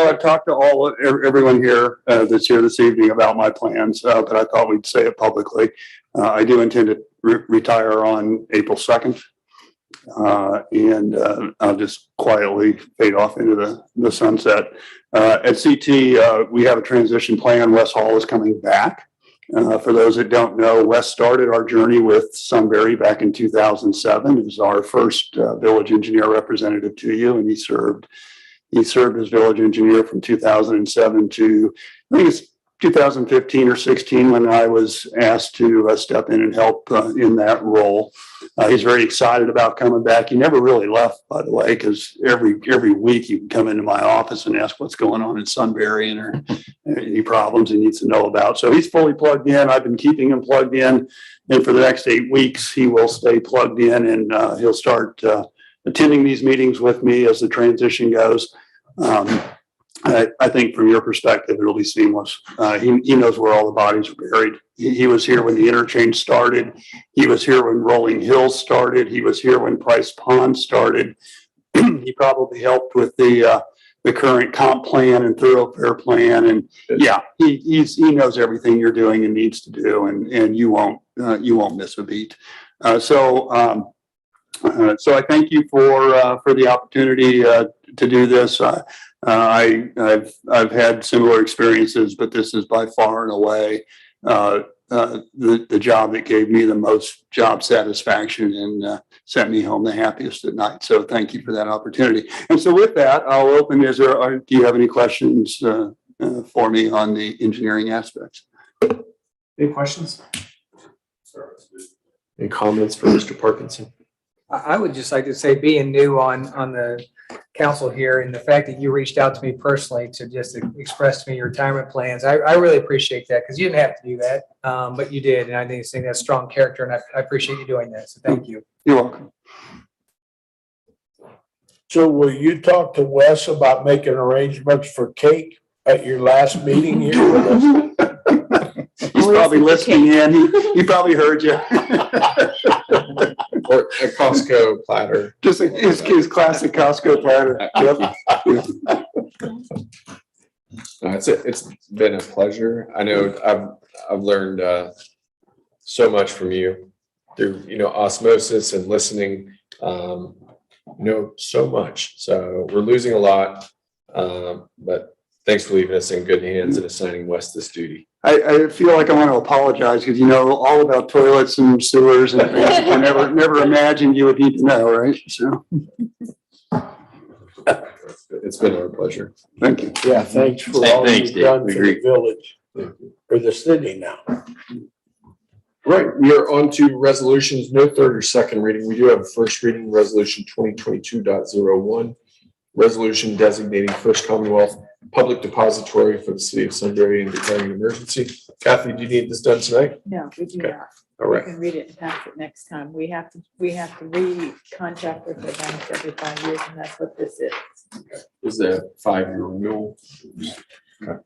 I've talked to everyone here that's here this evening about my plans, but I thought we'd say it publicly. I do intend to retire on April 2nd. And I'll just quietly fade off into the sunset. At CT, we have a transition plan. Wes Hall is coming back. For those that don't know, Wes started our journey with Sudbury back in 2007. He was our first village engineer representative to you, and he served as village engineer from 2007 to, I think it's 2015 or 16 when I was asked to step in and help in that role. He's very excited about coming back. He never really left, by the way, because every week he would come into my office and ask what's going on in Sudbury and are any problems he needs to know about. So he's fully plugged in. I've been keeping him plugged in. And for the next 8 weeks, he will stay plugged in, and he'll start attending these meetings with me as the transition goes. I think from your perspective, it'll be seamless. He knows where all the bodies are buried. He was here when the interchange started. He was here when Rolling Hills started. He was here when Price Pond started. He probably helped with the current comp plan and thoroughfare plan. And yeah, he knows everything you're doing and needs to do, and you won't miss a beat. So I thank you for the opportunity to do this. I've had similar experiences, but this is by far and away the job that gave me the most job satisfaction and sent me home the happiest at night. So thank you for that opportunity. And so with that, I'll open. Do you have any questions for me on the engineering aspects? Any questions? Any comments for Mr. Parkinson? I would just like to say, being new on the council here, and the fact that you reached out to me personally to just express to me your retirement plans, I really appreciate that, because you didn't have to do that, but you did, and I think that's strong character, and I appreciate you doing that. So thank you. You're welcome. So will you talk to Wes about making arrangements for cake at your last meeting here with us? He's probably listening in. He probably heard you. Or a Costco platter. Just his classic Costco platter. Yep. It's been a pleasure. I know I've learned so much from you through osmosis and listening. So much. So we're losing a lot, but thanks for leaving us in good hands and assigning Wes this duty. I feel like I want to apologize because you know all about toilets and sewers and things I never imagined you would need to know, right? So it's been our pleasure. Thank you. Yeah, thanks for all you've done for the village or the city now. Right, we are on to resolutions, no third or second reading. We do have a first reading, resolution 2022.01, resolution designating First Commonwealth public depository for the city of Sudbury and declaring an emergency. Kathy, do you need this done tonight? No, we do Okay. not. All We right. can read it and pass it next time. We have to re-contract with the banks every 5 years, and that's what this is. Is a 5-year renewal. Okay.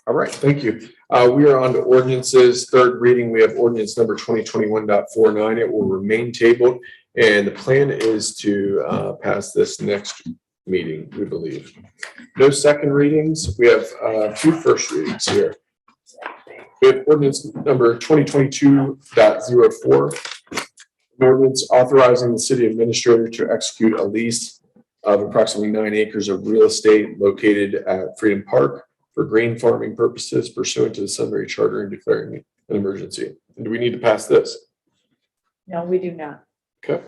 All right, thank you. We are on to ordinances, third reading. We have ordinance number 2021.49. It will remain tabled. And the plan is to pass this next meeting, we believe. No second readings. We have 2 first readings here. We have ordinance number 2022.04. An ordinance authorizing the city administrator to execute a lease of approximately 9 acres of real estate located at Freedom Park for grain farming purposes pursuant to the Sudbury Charter and declaring an emergency. And do we need to pass this? No, we do not. Okay.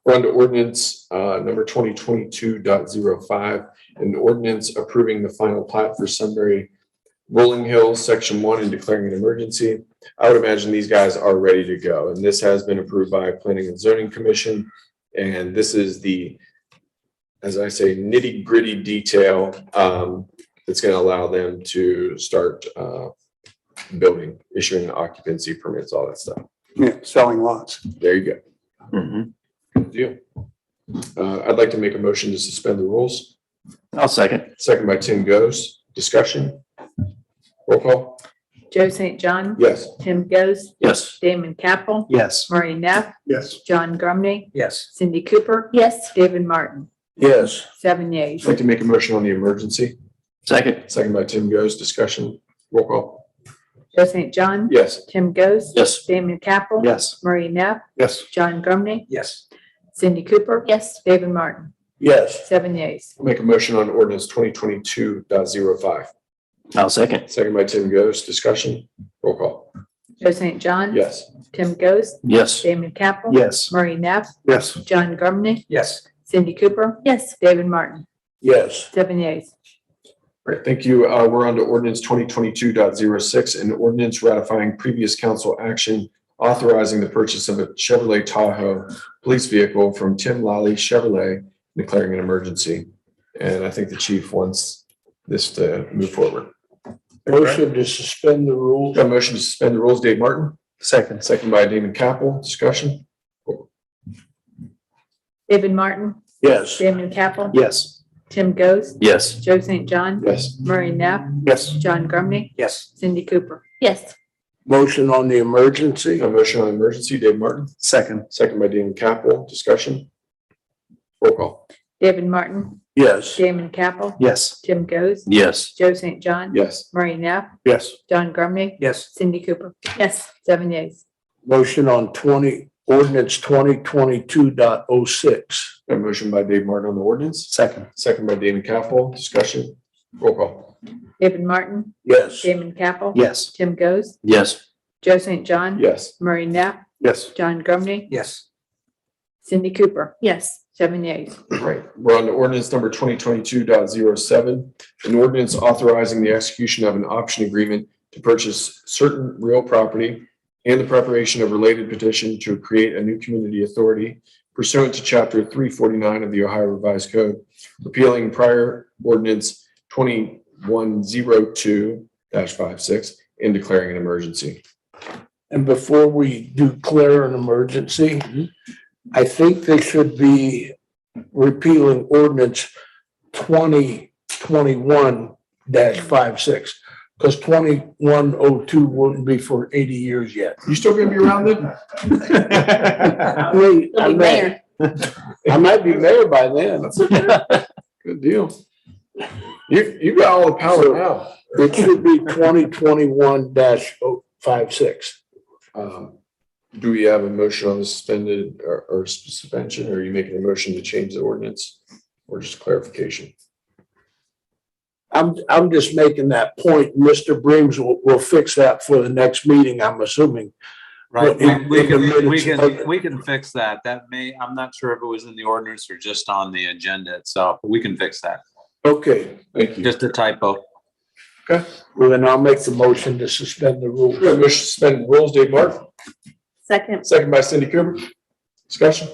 We're on to ordinance number 2022.05, an ordinance approving the final plat for Sudbury Rolling Hills, Section 1, and declaring an emergency. I would imagine these guys are ready to go, and this has been approved by Planning and Zoning Commission. And this is the, as I say, nitty gritty detail that's going to allow them to start building, issuing occupancy permits, all that stuff. Yeah, selling lots. There you go. Good deal. I'd like to make a motion to suspend the rules. I'll second. Second by Tim Goes. Discussion. Roll call. Joe St. John. Yes. Tim Goes. Yes. Damon Capel. Yes. Murray Neff. Yes. John Grumney. Yes. Cindy Cooper. Yes. David Martin. Yes. 7 I'd yeas. like to make a motion on the emergency. Second. Second by Tim Goes. Discussion. Roll call. Joe St. John. Yes. Tim Goes. Yes. Damon Capel. Yes. Murray Neff. Yes. John Grumney. Yes. Cindy Cooper. Yes. David Martin. Yes. 7 yeas. I'll make a motion on ordinance 2022.05. I'll second. Second by Tim Goes. Discussion. Roll call. Joe St. John. Yes. Tim Goes. Yes. Damon Capel. Yes. Murray Neff. Yes. John Grumney. Yes. Cindy Cooper. Yes. David Martin. Yes. 7 yeas. Great, thank you. We're on to ordinance 2022.06, an ordinance ratifying previous council action authorizing the purchase of a Chevrolet Tahoe police vehicle from Tim Lally Chevrolet, declaring an emergency. And I think the chief wants this to move forward. Motion to suspend the rules. Got a motion to suspend the rules, Dave Martin, Second. second by Damon Capel. Discussion. David Martin. Yes. Damon Capel. Yes. Tim Goes. Yes. Joe St. John. Yes. Murray Neff. Yes. John Grumney. Yes. Cindy Cooper. Yes. Motion on the emergency. Got a motion on emergency, Dave Martin, Second. second by Damon Capel. Discussion. Roll call. David Martin. Yes. Damon Capel. Yes. Tim Goes. Yes. Joe St. John. Yes. Murray Neff. Yes. John Grumney. Yes. Cindy Cooper. Yes. 7 yeas. Motion on ordinance 2022.06. Got a motion by Dave Martin on the ordinance, Second. second by Damon Capel. Discussion. Roll call. David Martin. Yes. Damon Capel. Yes. Tim Goes. Yes. Joe St. John. Yes. Murray Neff. Yes. John Grumney. Yes. Cindy Cooper. Yes. 7 yeas. Right. We're on to ordinance number 2022.07, an ordinance authorizing the execution of an option agreement to purchase certain real property and the preparation of related petition to create a new community authority pursuant to chapter 349 of the Ohio Revised Code, repealing prior ordinance 2102-56 and declaring an emergency. And before we declare an emergency, I think they should be repealing ordinance 2021-56, because 2102 wouldn't be for 80 years yet. You still gonna be around then? I might be mayor by then. Good deal. You got all the power now. It should be 2021-56. Do we have a motion on the suspended or suspension, or are you making a motion to change the ordinance or just clarification? I'm just making that point. Mr. Briggs will fix that for the next meeting, I'm assuming. Right, In we the minutes of- we can fix that. That may, I'm not sure if it was in the ordinance or just on the agenda itself, but we can fix that. Okay, Thank you. Just a typo. Okay. well then I'll make the motion to suspend the rules. We have a motion to suspend rules, Dave Martin, Second. second by Cindy Cooper. Discussion.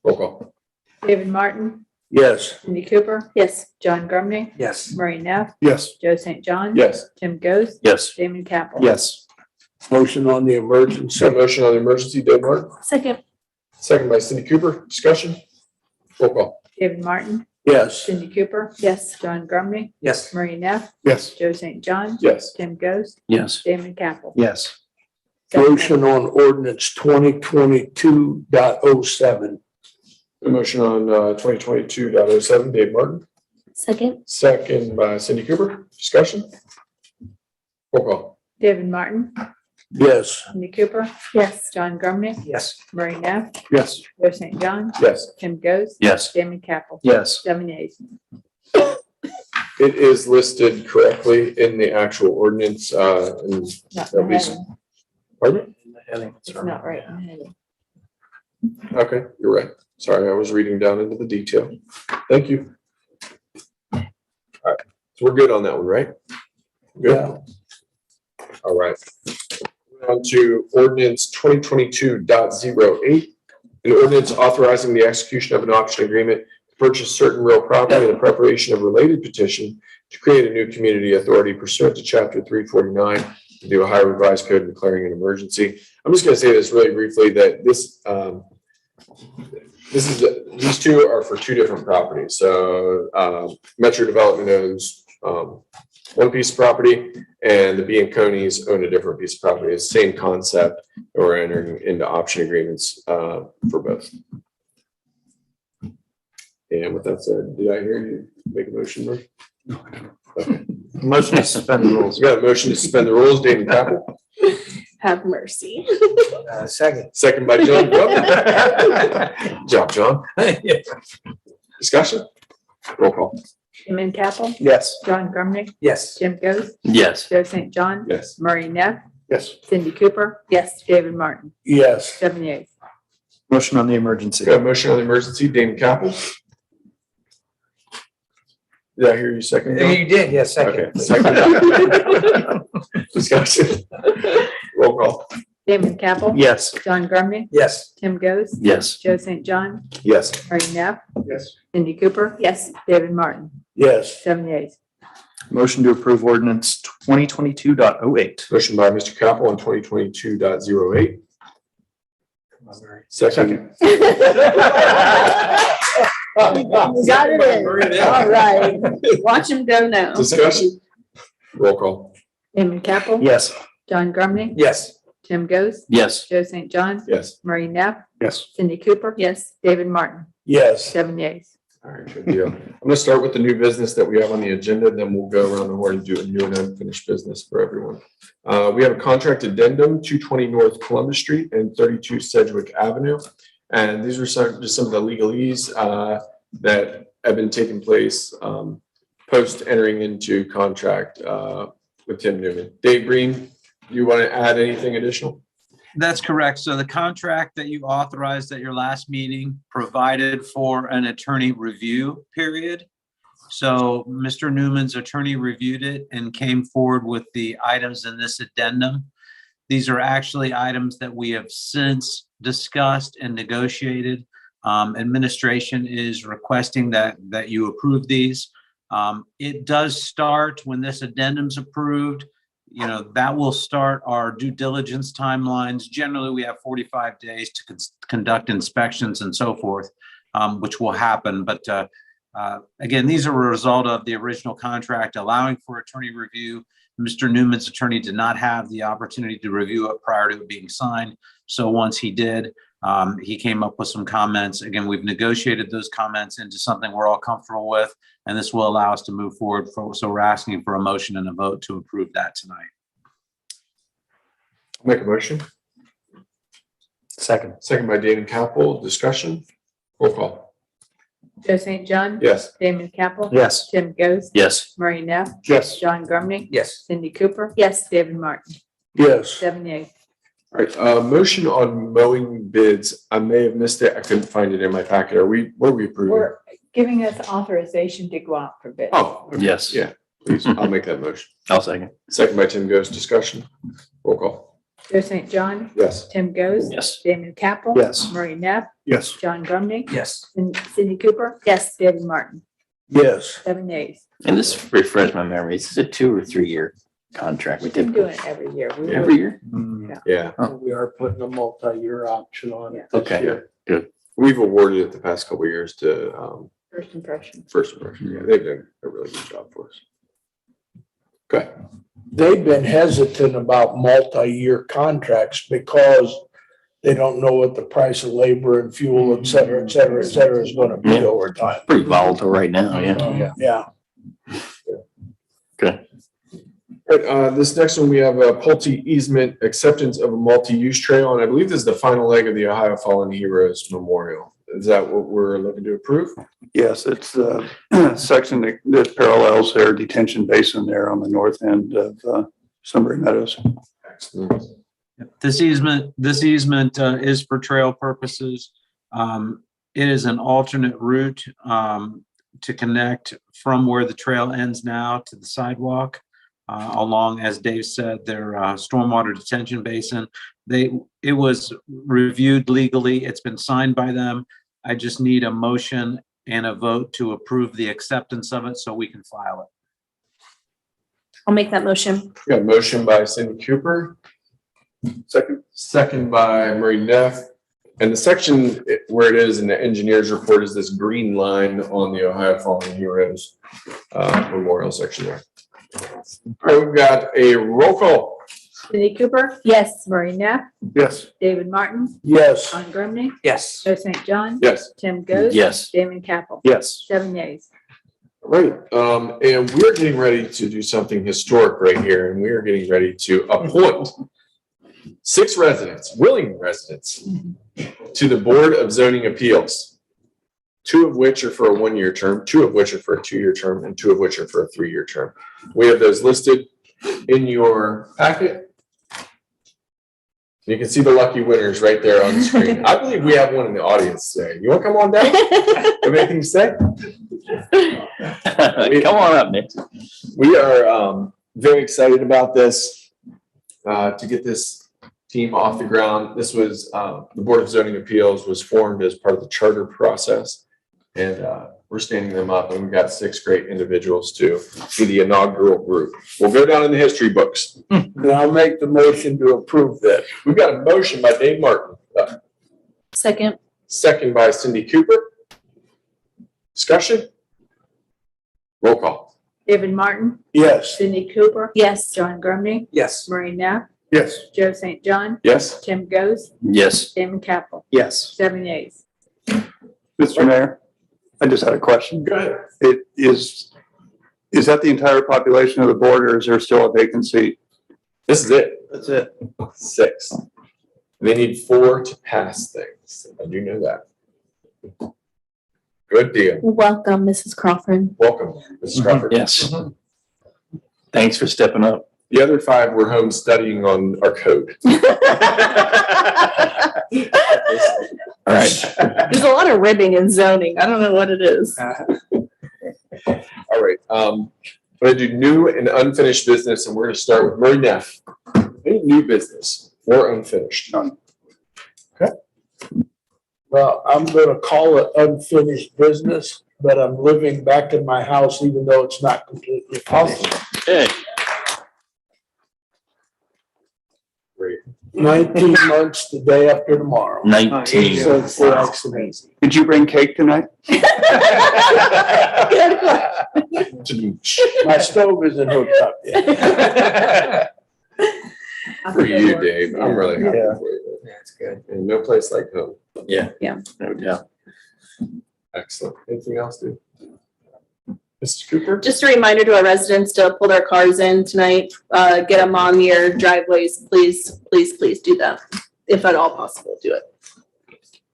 Roll call. David Martin. Yes. Cindy Cooper, Yes. John Grumney, Yes. Murray Neff, Yes. Joe St. John. Yes. Tim Ghost, Yes. Damon Capel. Yes. Motion on the emergency. So motion on the emergency, Dave Martin, Second. second by Cindy Cooper. Discussion? Roll call. David Martin, Yes. Cindy Cooper, Yes. John Grumney, Yes. Murray Neff, Yes. Joe St. John, Yes. Tim Ghost, Yes. Damon Capel. Yes. Motion on ordinance 2022.07. The motion on 2022.07, Dave Martin, Second. second by Cindy Cooper. Discussion? Roll call. David Martin, Yes. Cindy Cooper, Yes. John Grumney, Yes. Murray Neff, Yes. Joe St. John, Yes. Tim Ghost, Yes. Damon Capel. Yes. 7 yeas. It is listed correctly in the actual ordinance, and Not That'd in be the heading. pardon? It's not right in the heading. me? Okay, you're right. Sorry, I was reading down into the detail. Thank you. All right, so we're good on that one, right? Good. All right. On to ordinance 2022.08, an ordinance authorizing the execution of an auction agreement to purchase certain real property and the preparation of related petition to create a new community authority pursuant to chapter 349 of the Ohio Revised Code declaring an emergency. I'm just going to say this really briefly that these two are for two different properties. So Metro Development owns one piece of property and the B and Coney's own a different piece of property. It's the same concept. We're entering into option agreements for both. And with that said, did I hear you make a motion, Murray? No, I didn't. Okay. Motion to suspend the rules. We got a motion to suspend the rules, David Capel, Have mercy. Second. second by John. Good job, John. Discussion? Roll call. Damon Capel, Yes. John Grumney, Yes. Tim Ghost, Yes. Joe St. John, Yes. Murray Neff, Yes. Cindy Cooper, Yes. David Martin. Yes. 7 yeas. Motion on the emergency. Got a motion on the emergency, David Capel. Did I hear you second? John? You did, yes, Okay, second. second. Discussion. Roll call. Damon Capel. Yes. John Grumney, Yes. Tim Ghost, Yes. Joe St. John, Yes. Murray Neff, Yes. Cindy Cooper, Yes. David Martin. Yes. 7 yeas. Motion to approve ordinance 2022.08. Motion by Mr. Capel on 2022.08. Second. Got it in. All right. Watch him go now. Discussion. Roll call. Damon Capel. Yes. John Grumney, Yes. Tim Ghost, Yes. Joe St. John, Yes. Murray Neff, Yes. Cindy Cooper, Yes. David Martin. Yes. 7 yeas. All right, good deal. I'm gonna start with the new business that we have on the agenda, then we'll go around the horn and do a new and unfinished business for everyone. We have a contract addendum, 220 North Columbus Street and 32 Sedgwick Avenue. And these are just some of the legalese that have been taking place post entering into contract with Tim Newman. Dave Breen, you want to add anything additional? That's correct. So the contract that you authorized at your last meeting provided for an attorney review period. So Mr. Newman's attorney reviewed it and came forward with the items in this addendum. These are actually items that we have since discussed and negotiated. Administration is requesting that you approve these. It does start when this addendum's approved. You know, that will start our due diligence timelines. Generally, we have 45 days to conduct inspections and so forth, which will happen. But again, these are a result of the original contract allowing for attorney review. Mr. Newman's attorney did not have the opportunity to review it prior to it being signed. So once he did, he came up with some comments. Again, we've negotiated those comments into something we're all comfortable with, and this will allow us to move forward. So we're asking for a motion and a vote to approve that tonight. Make a motion. Second. Second by David Capel. Discussion. Roll call. Joe St. John. Yes. Damon Capel. Yes. Tim Ghost. Yes. Murray Neff. Yes. John Grumney. Yes. Cindy Cooper. Yes. David Martin. Yes. 7 yeas. All right, motion on mowing bids. I may have missed it. I couldn't find it in my packet. What are we approving? We're giving us authorization to go out for bid. Oh, okay. Yes. Yeah, please. I'll make that motion. I'll second. Second by Tim Ghost. Discussion. Roll call. Joe St. John, Yes. Tim Goes. Yes. Damon Capel. Yes. Murray Neff, Yes. John Grumney, Yes. and Cindy Cooper. Yes. David Martin, Yes. 7 yeas. And this refresh my memory. Is it a 2 or 3 year contract? We We've been did doing it every year. We every year? Yeah. We are putting a multi-year option on it. Okay. Yeah. Good. We've awarded it the past couple of years to First impression. First Impression. Yeah, they've done a really good job for us. Okay. They've been hesitant about multi-year contracts because they don't know what the price of labor and fuel, et cetera, et cetera, et cetera, is gonna be Yeah. over time. Pretty volatile right now, yeah. Yeah. Okay. All right, this next one, we have a Polti easement acceptance of a multi-use trail, and I believe this is the final leg of the Ohio Fallen Heroes Memorial. Is that what we're looking to approve? Yes, it's the section that parallels their detention basin there on the north end of Sudbury Meadows. Excellent. This easement is for trail purposes. It is an alternate route to connect from where the trail ends now to the sidewalk along, as Dave said, their stormwater detention basin. It was reviewed legally. It's been signed by them. I just need a motion and a vote to approve the acceptance of it so we can file it. I'll make that motion. We got a motion by Cindy Cooper. Second by Murray Neff. And the section where it is in the engineer's report is this green line on the Ohio Fallen Heroes Memorial section there. All right, we've got a roll call. Cindy Cooper. Yes. Murray Neff, Yes. David Martin, Yes. John Grumney, Yes. Joe St. John, Yes. Tim Goes. Yes. Damon Capel. Yes. 7 yeas. All right, and we're getting ready to do something historic right here, and we are getting ready to appoint 6 residents, willing residents, to the Board of Zoning Appeals, 2 of which are for a 1-year term, 2 of which are for a 2-year term, and 2 of which are for a 3-year term. We have those listed in your packet. You can see the lucky winners right there on the screen. I believe we have one in the audience today. You want to come on down? Have anything to say? Come on up, Nick. We are very excited about this, to get this team off the ground. This was, the Board of Zoning Appeals was formed as part of the charter process. And we're standing them up, and we've got 6 great individuals to be the inaugural group. We'll go down in the history books. And I'll make the motion to approve that. We've got a motion by Dave Martin, Second. second by Cindy Cooper. Discussion? Roll call. David Martin, Yes. Cindy Cooper, Yes. John Grumney, Yes. Murray Neff, Yes. Joe St. John, Yes? Tim Goes, Yes. Damon Capel. Yes. 7 yeas. Mr. Mayor, I just had a question. Go ahead. It is that the entire population of the board, or is there still a vacancy? This is it. That's it. 6. They need 4 to pass things. I do know that. Good deal. Welcome, Mrs. Crawford. Welcome, Mrs. Crawford. Yes. Thanks for stepping up. The other 5 were home studying on our code. All right. There's a lot of ribbing and zoning. I don't know what it is. All right. I'm going to do new and unfinished business, and we're going to start with Murray Neff. Any new business or unfinished? None. Well, I'm gonna call it unfinished business, but I'm living back in my house even though it's not completely finished. Hey. Great. 19 months the day after tomorrow. 19. So it's excellent. Did you bring cake tonight? My stove isn't hooked up yet. For you, Dave. I'm really happy Yeah. for you. That's good. And no place like home. Yeah. Yeah. No doubt. Excellent. Anything else, dude? Mrs. Cooper? Just a reminder to our residents to pull their cars in tonight, get them on your driveways. Please, please, please do that. If at all possible, do it.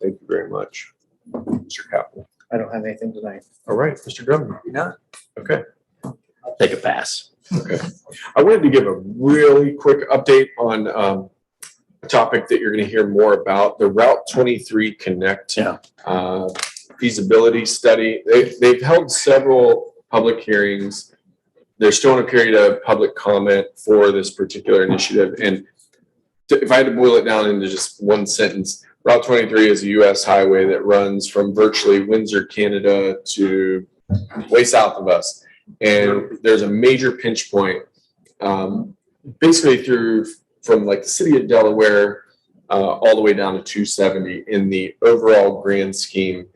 Thank you very much. Mr. Capel. I don't have anything tonight. All right, Mr. Drummond. No. Okay. Take a pass. Okay. I wanted to give a really quick update on a topic that you're going to hear more about, the Route 23 Connect feasibility study. They've held several public hearings. They're still in a period of public comment for this particular initiative. And if I had to boil it down into just one sentence, Route 23 is a US highway that runs from virtually Windsor, Canada to way south of us. And there's a major pinch point, basically from like the city of Delaware, all the way down to 270 in the overall grand scheme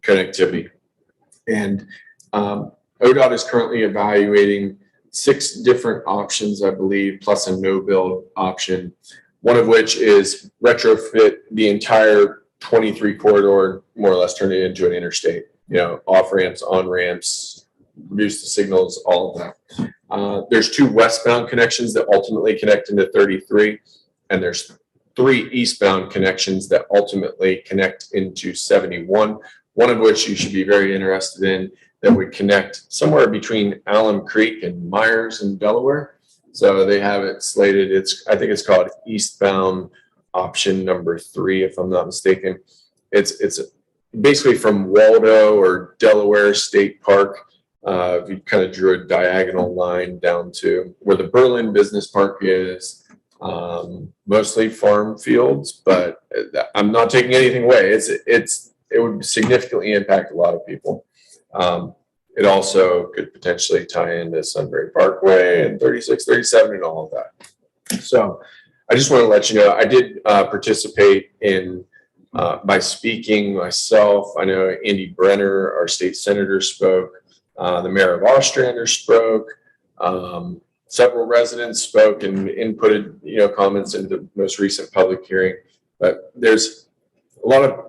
connectivity. And ODOT is currently evaluating 6 different options, I believe, plus a no build option, one of which is retrofit the entire 23 corridor, more or less turn it into an interstate, off ramps, on ramps, reduce the signals, all of that. There's 2 westbound connections that ultimately connect into 33, and there's 3 eastbound connections that ultimately connect into 71, one of which you should be very interested in, that would connect somewhere between Alum Creek and Myers in Delaware. So they have it slated. I think it's called eastbound option number 3, if I'm not mistaken. It's basically from Waldo or Delaware State Park. We kind of drew a diagonal line down to where the Berlin Business Park is, mostly farm fields, but I'm not taking anything away. It would significantly impact a lot of people. It also could potentially tie into Sudbury Parkway and 36, 37 and all of that. So I just want to let you know, I did participate in by speaking myself. I know Andy Brenner, our state senator, spoke. The mayor of Ostrander spoke. Several residents spoke and inputted, comments in the most recent public hearing. But there's a lot of,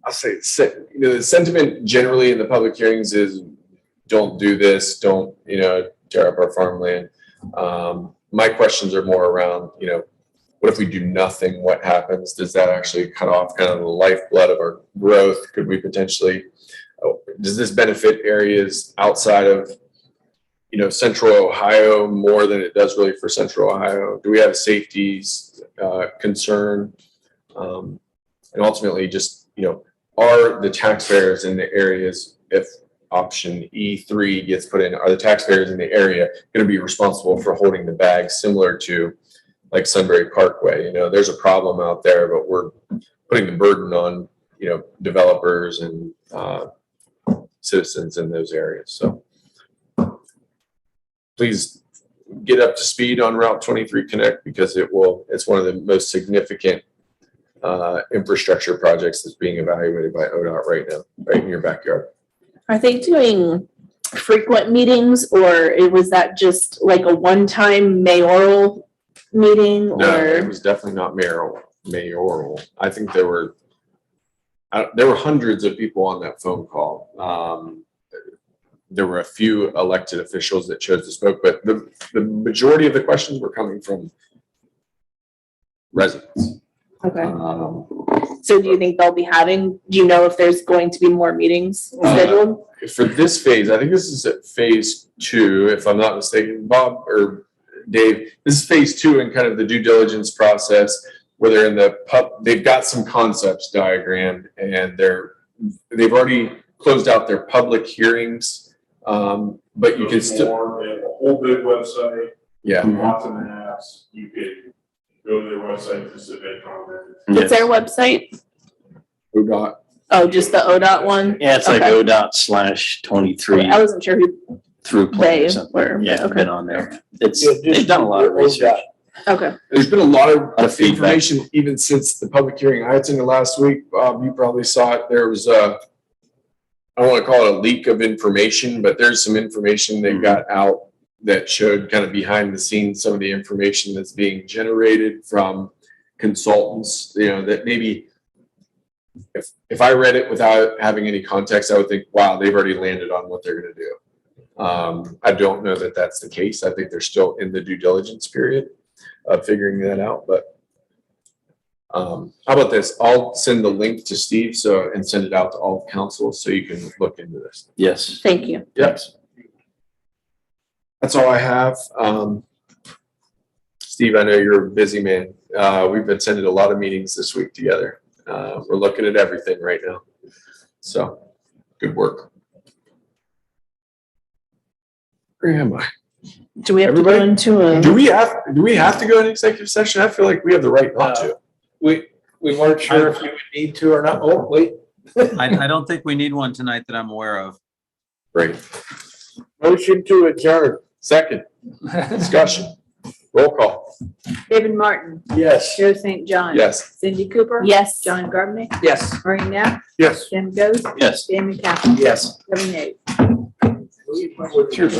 I'll say, the sentiment generally in the public hearings is, don't do this, don't, tear up our farmland. My questions are more around, what if we do nothing? What happens? Does that actually cut off kind of the lifeblood of our growth? Could we potentially, does this benefit areas outside of, central Ohio more than it does really for central Ohio? Do we have a safety concern? And ultimately just, are the taxpayers in the areas, if option E3 gets put in, are the taxpayers in the area going to be responsible for holding the bag, similar to like Sudbury Parkway? There's a problem out there, but we're putting the burden on, developers and citizens in those areas. So please get up to speed on Route 23 Connect, because it's one of the most significant infrastructure projects that's being evaluated by ODOT right now, right in your backyard. Are they doing frequent meetings, or was that just like a one-time mayoral meeting? No, or it was definitely not mayoral. I think there were hundreds of people on that phone call. There were a few elected officials that chose to speak, but the majority of the questions were coming from residents. Okay. So do you think they'll be do you know if there's going to be more meetings scheduled? For this phase, I think this is at phase 2, if I'm not mistaken, Bob or Dave. This is phase 2 in kind of the due diligence process, where they're in they've got some concepts diagrammed, and they've already closed out their public hearings. But you can still, they have a whole big website. Yeah. Lots of maps. You could go to their website to submit comments. What's their website? ODOT. Oh, just the ODOT one? Yeah, it's like ODOT/23 I wasn't sure who through plan or something. were. Yeah, Okay. been on there. They've done a lot of research. Okay. There's been a lot of feedback. information even since the public hearing I attended last week. Bob, you probably saw it. There was I don't want to call it a leak of information, but there's some information that got out that showed kind of behind the scenes some of the information that's being generated from consultants, that maybe if I read it without having any context, I would think, wow, they've already landed on what they're going to do. I don't know that that's the case. I think they're still in the due diligence period of figuring that out. But how about this? I'll send the link to Steve and send it out to all of council so you can look into this. Yes. Thank you. Yes. That's all I have. Steve, I know you're a busy man. We've attended a lot of meetings this week together. We're looking at everything right now. So good work. Where am I? Do we have to go Everybody? into a? Do we have to go into executive session? I feel like we have the right not to. We weren't sure if you would need to or not. Oh, wait. I don't think we need one tonight that I'm aware of. Great. Motion to adjourn. Second, discussion, roll call. David Martin, Yes. Joe St. John. Yes. Cindy Cooper. Yes. John Gardner, Yes. Maureen Knapp, Yes. Jim Goes, Yes. Dan McCaffrey. Yes. 7 yeas. Cheers.